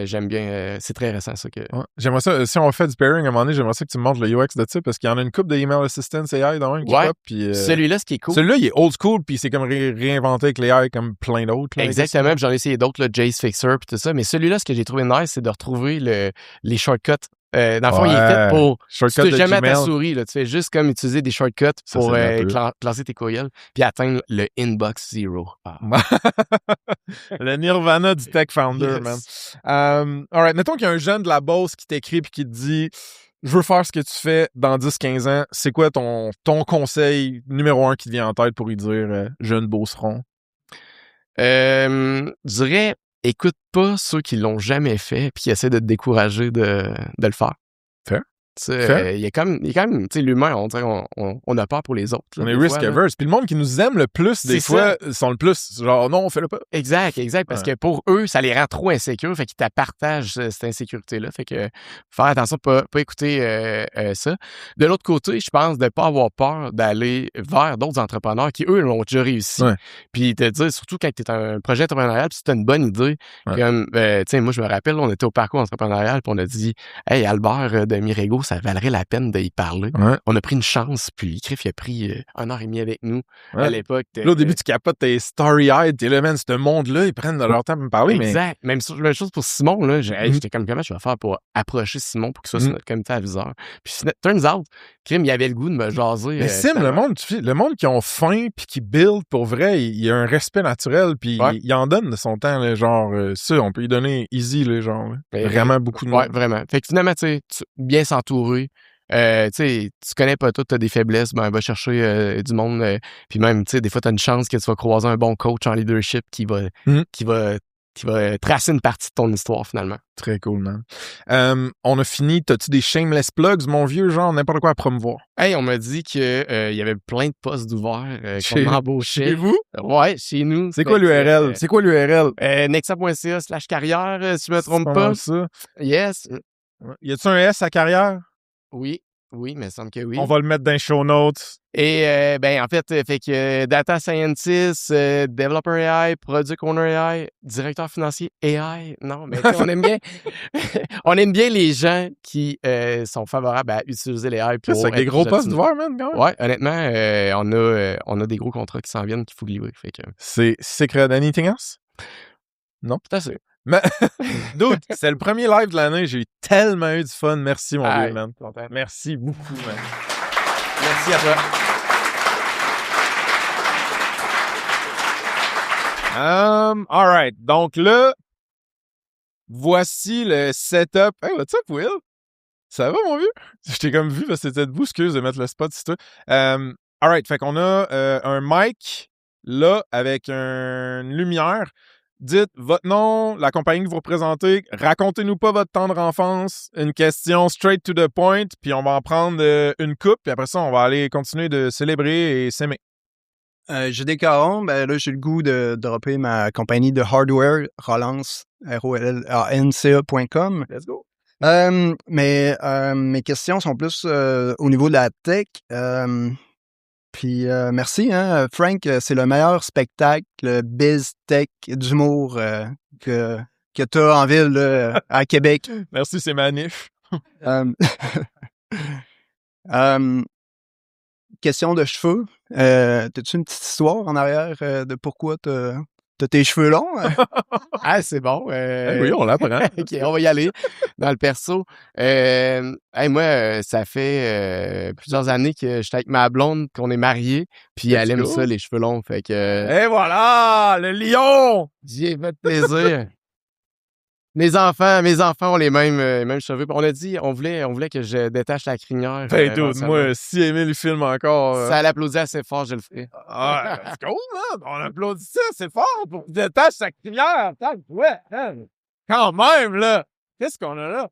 S1: j'aime bien. C'est très récent, ça.
S2: J'aimerais ça, si on fait du pairing à un moment donné, j'aimerais ça que tu me montres le UX de ça, parce qu'il y en a une couple de email assistance AI dans un qui pop. Puis,
S1: celui-là, ce qui est cool.
S2: Celui-là, il est old school, puis c'est comme réinventé avec l'AI comme plein d'autres. Là,
S1: exactement, puis j'en ai essayé d'autres, Jace Fixer, puis tout ça. Mais celui-là, ce que j'ai trouvé nice, c'est de retrouver les shortcuts Dans le fond, il est fait pour... Tu
S2: Shortcut
S1: touches
S2: de
S1: jamais à ta
S2: Gmail.
S1: souris. Là. Tu fais juste comme utiliser des shortcuts
S2: Ça,
S1: pour
S2: c'est rappeux.
S1: classer tes courriels puis atteindre le inbox zero. Ah.
S2: Le Nirvana du tech founder,
S1: Yes.
S2: man. All right, mettons qu'il y a un jeune de la Beauce qui t'écrit et qui te dit « Je veux faire ce que tu fais dans 10-15 ans. » C'est quoi ton conseil numéro 1 qui te vient en tête pour lui dire jeune beauceron?
S1: Je dirais, écoute pas ceux qui l'ont jamais fait puis qui essaient de te décourager de le faire.
S2: Fair.
S1: Il y a quand même, tu sais, l'humain, on dirait on a peur pour les autres. Là,
S2: On est
S1: des
S2: risk
S1: fois, là.
S2: averse. Puis le monde qui nous aime le plus, des
S1: C'est
S2: fois, sont le plus genre non, fais-le pas.
S1: Exact, parce que pour eux, ça les rend trop insécures, fait qu'ils te partagent cette insécurité-là. Fait que faire attention de pas écouter ça. De l'autre côté, je pense de pas avoir peur d'aller vers d'autres entrepreneurs qui, eux, l'ont déjà réussi.
S2: Ouais.
S1: Puis te dire, surtout quand tu es un projet entrepreneurial, puis si tu as une bonne idée, comme, tu sais, moi, je me rappelle, on était au parcours entrepreneurial, puis on a dit, hey, Albert de Mirego, ça valerait la peine d'y parler.
S2: Ouais.
S1: On a pris une chance, puis Criff, il a pris 1 heure et demie avec nous
S2: Ouais.
S1: à l'époque.
S2: Là, au début, tu capotes tes story-eyed, t'es là, man, ce monde-là, ils prennent de leur temps pour me parler,
S1: Exact. Même chose pour Simon, là.
S2: Mhm.
S1: J'étais comme, comment je vais faire pour approcher Simon pour qu'il soit sur notre comité aviseur? Puis, turns out, Krim, il avait le goût de me jaser.
S2: Mais Sim, le monde qui ont faim puis qui build, pour vrai, il y a un respect naturel puis il en donne de son temps, là, genre, ça, on peut y donner easy, là, genre, là. Vraiment beaucoup de monde.
S1: Ouais, vraiment. Fait que finalement, tu sais, bien s'entourer. Tu sais, tu connais pas tout, t'as des faiblesses, ben va chercher du monde. Puis même, tu sais, des fois, t'as une chance que tu vas croiser un bon coach en leadership qui va tracer une partie de ton histoire, finalement.
S2: Très cool, man. On a fini. T'as-tu des shameless plugs, mon vieux, genre, n'importe quoi à promouvoir?
S1: Hey, on m'a dit que y avait plein de postes d'ouverts qu'on embauchait.
S2: Chez vous?
S1: Ouais, chez nous.
S2: C'est quoi l'URL? C'est quoi l'URL?
S1: Nexa.ca/carrière, si je me trompe pas.
S2: Ça.
S1: Yes.
S2: Y a-tu un S à carrière?
S1: Oui, mais il me semble que oui.
S2: On va le mettre dans les show notes.
S1: Et en fait que data scientist, developer AI, product owner AI, directeur financier AI. Non, mais on aime bien on aime bien les gens qui sont favorables à utiliser l'AI pour
S2: C'est avec des gros postes d'ouvert, man, quand même.
S1: Ouais, honnêtement, on a des gros contrats qui s'en viennent qu'il faut livrer. Fait que...
S2: C'est secret anything else? Non?
S1: Tout à fait.
S2: Mais, dude, c'est le premier live de l'année. J'ai tellement eu du fun. Merci, mon vieux, man. Merci beaucoup, man.
S1: Merci à toi.
S2: All right. Donc là, voici le setup. Hey, what's up, Will? Ça va, mon vieux? Je t'ai comme vu parce que c'était debout. Excuse de mettre le spot, c'est toi. All right. Fait qu'on a un mic là avec une lumière. Dites votre nom, la compagnie que vous représentez. Racontez-nous pas votre tendre enfance. Une question straight to the point. Puis on va en prendre une coupe. Puis après ça, on va aller continuer de célébrer et s'aimer.
S4: J'ai des carons. Ben là, j'ai le goût de dropper ma compagnie de hardware, Rolance, ROLANCA.com.
S2: Let's go.
S4: Mais mes questions sont plus au niveau de la tech. Puis merci, hein, Frank, c'est le meilleur spectacle biz tech d'humour que t'as en ville là, à Québec.
S2: Merci, c'est manif.
S4: Question de cheveux. T'as-tu une petite histoire en arrière de pourquoi t'as tes cheveux longs?
S1: Ah, c'est bon.
S2: Oui, on l'apprend.
S1: OK, on va y aller dans le perso. Moi, ça fait plusieurs années que j'étais avec ma blonde, qu'on est mariés, puis elle aime ça, les cheveux longs. Fait que...
S2: Et voilà, le lion!
S1: J'ai fait plaisir. Mes enfants ont les mêmes cheveux. On a dit, on voulait que je détache la crinière.
S2: Ben, dude, moi, si Émile filme encore...
S1: Ça l'applaudit assez fort, je le ferai.
S2: Ah, c'est cool, man! On applaudit ça, c'est fort pour qu'il détache sa crinière. Ouais, quand même, là! Qu'est-ce qu'on a là?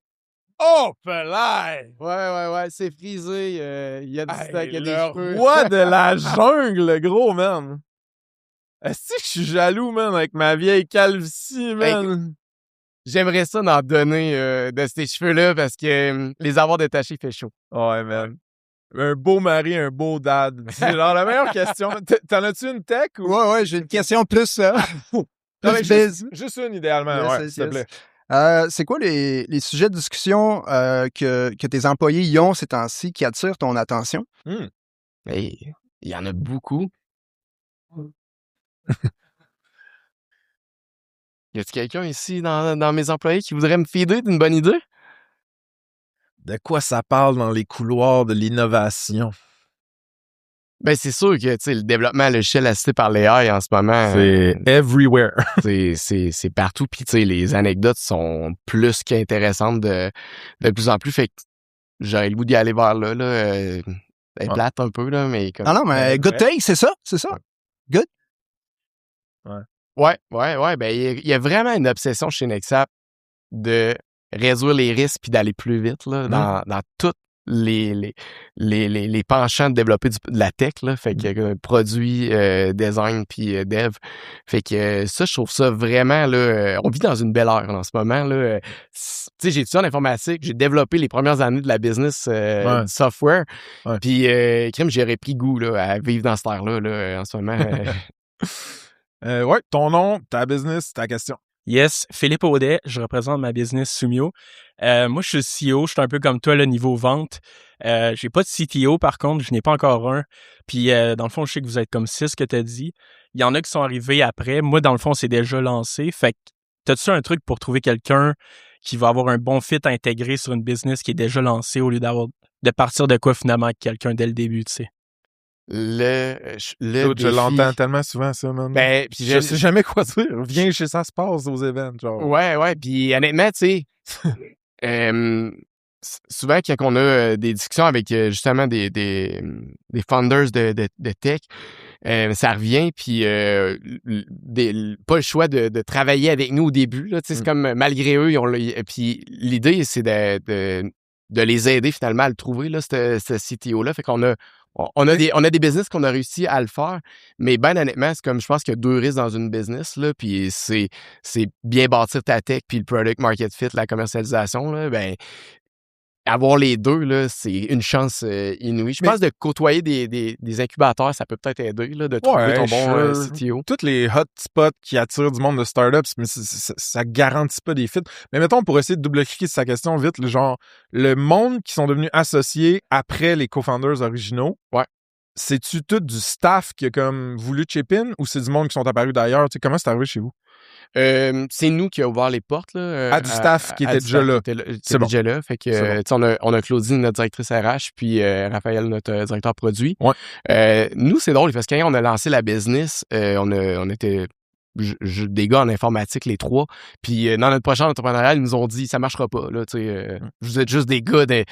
S2: Oh, pelay!
S1: Ouais, c'est frisé. Il y a du stock, il y a des cheveux.
S2: Le roi de la jungle, le gros, man! Est-ce que je suis jaloux, man, avec ma vieille calvitie, man?
S1: J'aimerais ça d'en donner de ces cheveux-là parce que les avoir détachés fait chaud.
S2: Ouais, man. Un beau mari, un beau dad. C'est genre la meilleure question. T'en as-tu une tech? Ou...
S4: Ouais, j'ai une question plus...
S2: juste une, idéalement.
S4: Yes,
S2: s'il te plaît.
S4: C'est quoi les sujets de discussion que tes employés y ont ces temps-ci qui attirent ton attention?
S1: Hey, il y en a beaucoup. Y a-t-il quelqu'un ici dans mes employés qui voudrait me feeder d'une bonne idée?
S3: de quoi ça parle dans les couloirs de l'innovation?
S1: Ben, c'est sûr que, tu sais, le développement logiciel assisté par l'AI en ce moment.
S3: C'est everywhere.
S1: c'est partout. Puis, tu sais, les anecdotes sont plus qu'intéressantes de plus en plus. Fait que j'aurais le goût d'y aller vers là. Elle est plate un peu, là, mais comme.
S4: Non, mais good take, c'est ça. Good.
S1: Ouais. Ben, il y a vraiment une obsession chez Nexap de réduire les risques puis d'aller plus vite, là, dans toutes les penchants de développer de la tech, là. Fait que produit, design puis dev. Fait que ça, je trouve ça vraiment, là, on vit dans une belle ère en ce moment, là. Tu sais, j'ai étudié en informatique, j'ai développé les premières années de la business du software. Puis, crime, j'ai repris goût, là, à vivre dans cette ère-là, là, en ce moment.
S3: Ouais, ton nom, ta business, ta question.
S5: Yes, Philippe Audet, je représente ma business Sumio. Moi, je suis CEO, je suis un peu comme toi, le niveau vente. J'ai pas de CTO, par contre, je n'ai pas encore un. Puis, dans le fond, je sais que vous êtes comme 6 que tu as dit. Il y en a qui sont arrivés après. Moi, dans le fond, c'est déjà lancé. Fait que, t'as-tu un truc pour trouver quelqu'un qui va avoir un bon fit intégré sur une business qui est déjà lancée au lieu de partir de quoi, finalement, avec quelqu'un dès le début, tu sais?
S3: Je l'entends tellement souvent, ça, man.
S1: Ben, puis
S3: je sais jamais quoi dire. Viens chez Ça se passe aux événements, genre.
S1: Ouais. Puis honnêtement, tu sais, souvent, quand on a des discussions avec justement des founders de tech, ça revient, puis pas le choix de travailler avec nous au début. Là, c'est comme malgré eux, puis l'idée, c'est de les aider finalement à le trouver, là, ce CTO-là. Fait qu'on a des business qu'on a réussi à le faire, mais ben honnêtement, c'est comme je pense qu'il y a 2 risques dans une business, là, puis c'est bien bâtir ta tech, puis le product market fit, la commercialisation, là, ben avoir les deux, là, c'est une chance inouïe. Je pense de côtoyer des incubateurs, ça peut peut-être aider, là, de trouver ton bon CTO.
S3: Toutes les hotspots qui attirent du monde de startups, mais ça garantit pas des fits. Mais mettons, pour essayer de double-cliquer sur sa question vite, le monde qui sont devenus associés après les co-founders originaux, c'est-tu tout du staff qui a comme voulu chip in ou c'est du monde qui sont apparus d'ailleurs? Tu sais, comment c'est arrivé chez vous?
S1: C'est nous qui a ouvert les portes, là.
S3: Du staff qui était déjà là.
S1: C'est bon. Déjà là. Fait que, on a Claudine, notre directrice RH, puis Raphaël, notre directeur produit.
S3: Ouais.
S1: Nous, c'est drôle parce que quand on a lancé la business, on était des gars en informatique, les 3. Puis dans notre prochain entrepreneurial, ils nous ont dit ça marchera pas. Là, vous êtes juste des gars de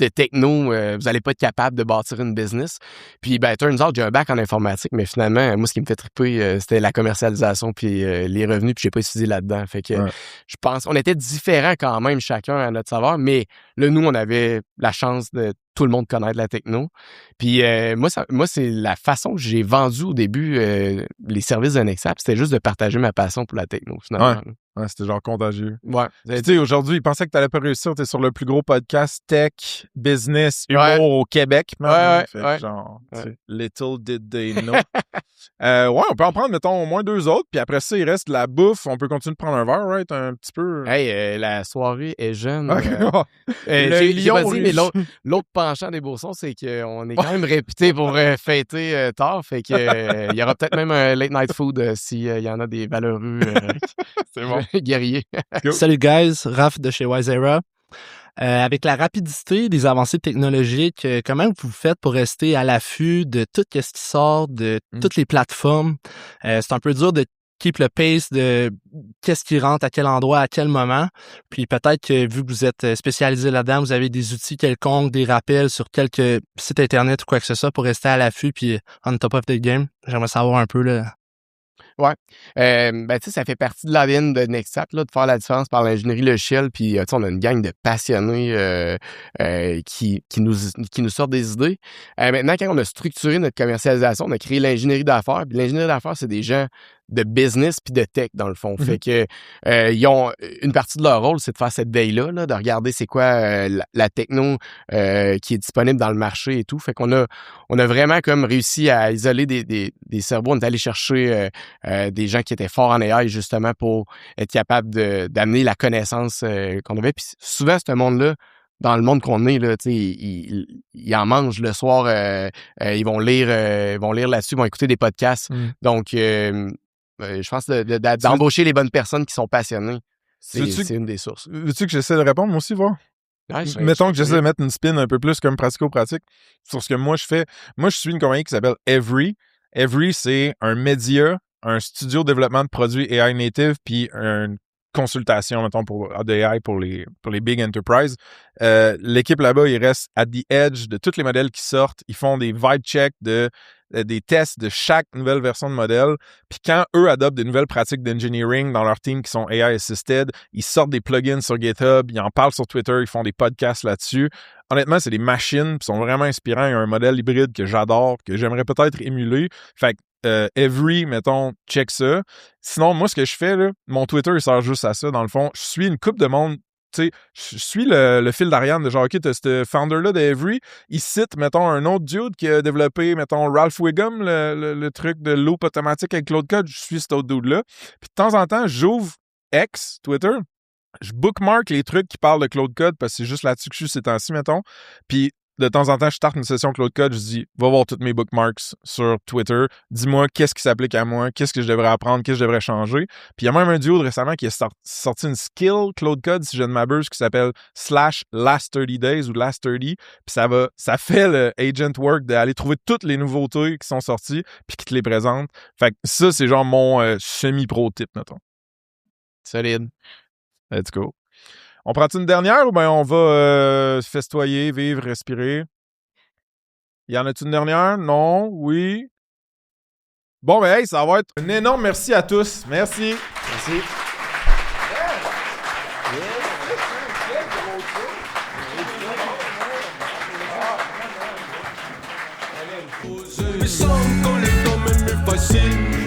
S1: techno, vous allez pas être capable de bâtir une business. Puis turns out, j'ai un bac en informatique, mais finalement, moi, ce qui me fait triper, c'était la commercialisation puis les revenus, puis j'ai pas étudié là-dedans. Fait que je pense, on était différents quand même, chacun à notre saveur, mais là, nous, on avait la chance de tout le monde connaître la techno. Puis moi, c'est la façon que j'ai vendu au début les services de Nexap. C'était juste de partager ma passion pour la techno, finalement.
S3: Ouais, c'était genre contagieux.
S1: Ouais.
S3: Tu sais, aujourd'hui, ils pensaient que t'allais pas réussir. T'es sur le plus gros podcast tech, business, humour au Québec. Genre, little did they know. On peut en prendre, mettons, au moins 2 autres. Puis après ça, il reste la bouffe. On peut continuer de prendre un verre, right? Un petit peu.
S1: Hey, la soirée est jeune.
S3: Le
S1: j'ai pas dit, mais l'autre penchant des Beaucerons, c'est qu'on est quand même réputé pour fêter tard. Fait que il y aura peut-être même un late night food s'il y en a des valeureux.
S3: C'est bon.
S1: Guerrier.
S6: Salut guys, Raph de chez Wisera. Avec la rapidité des avancées technologiques, comment vous faites pour rester à l'affût de tout ce qui sort de toutes les plateformes? C'est un peu dur de keep le pace de qu'est-ce qui rentre à quel endroit, à quel moment. Puis peut-être que vu que vous êtes spécialisé là-dedans, vous avez des outils quelconques, des rappels sur quelques sites internet ou quoi que ce soit pour rester à l'affût puis on top of the game. J'aimerais savoir un peu là.
S1: Ouais. Tu sais, ça fait partie de l'ADN de Nexap, là, de faire la différence par l'ingénierie logicielle. Puis, tu sais, on a une gang de passionnés qui nous sortent des idées. Maintenant, quand on a structuré notre commercialisation, on a créé l'ingénierie d'affaires. Puis l'ingénierie d'affaires, c'est des gens de business puis de tech, dans le fond. Fait que ils ont une partie de leur rôle, c'est de faire cette veille-là, là, de regarder c'est quoi la techno qui est disponible dans le marché et tout. Fait qu'on a vraiment comme réussi à isoler des cerveaux. On est allé chercher des gens qui étaient forts en AI, justement, pour être capable d'amener la connaissance qu'on avait. Puis souvent, ce monde-là, dans le monde qu'on est, là, tu sais, ils en mangent le soir, ils vont lire là-dessus, ils vont écouter des podcasts. Donc, je pense d'embaucher les bonnes personnes qui sont passionnées, c'est une des sources.
S3: Veux-tu que j'essaie de répondre, moi aussi, voir?
S1: Nice,
S2: Mettons que j'essaie de mettre une spin un peu plus comme pratico-pratique sur ce que moi je fais. Moi, je suis une compagnie qui s'appelle Every. Every, c'est un média, un studio de développement de produits AI native, puis une consultation, mettons, pour AI pour les big enterprises. L'équipe là-bas, ils restent at the edge de tous les modèles qui sortent. Ils font des vibe checks des tests de chaque nouvelle version de modèle. Puis quand eux adoptent des nouvelles pratiques d'engineering dans leur team qui sont AI assisted, ils sortent des plugins sur GitHub, ils en parlent sur Twitter, ils font des podcasts là-dessus. Honnêtement, c'est des machines, puis sont vraiment inspirants. Il y a un modèle hybride que j'adore, que j'aimerais peut-être émuler. Fait que Every, mettons, check ça. Sinon, moi, ce que je fais, là, mon Twitter, il sert juste à ça, dans le fond. Je suis une couple de monde. Tu sais, je suis le fil d'Ariane de genre, OK, t'as ce founder-là d'Every, il cite, mettons, un autre dude qui a développé, mettons, Ralph Wiggum, le truc de loop automatique avec Claude Code, je suis cet autre dude-là. Puis de temps en temps, j'ouvre X, Twitter, je bookmark les trucs qui parlent de Claude Code parce que c'est juste là-dessus que je suis ces temps-ci, mettons. Puis de temps en temps, je starte une session Claude Code, je dis, va voir toutes mes bookmarks sur Twitter, dis-moi qu'est-ce qui s'applique à moi, qu'est-ce que je devrais apprendre, qu'est-ce que je devrais changer. Puis il y a même un duo récemment qui a sorti une skill Claude Code, si je ne m'abuse, qui s'appelle /last 30 days ou last 30. Puis ça fait le agent work d'aller trouver toutes les nouveautés qui sont sorties puis qui te les présentent. Fait que ça, c'est genre mon semi-pro tip, mettons.
S1: Solide.
S2: Let's go. On prend-tu une dernière ou bien on va festoyer, vivre, respirer? Y en a-tu une dernière? Non? Oui? Bon, ben, hey, ça va être un énorme merci à tous. Merci.
S1: Merci.
S7: Il semble qu'on est quand même plus facile.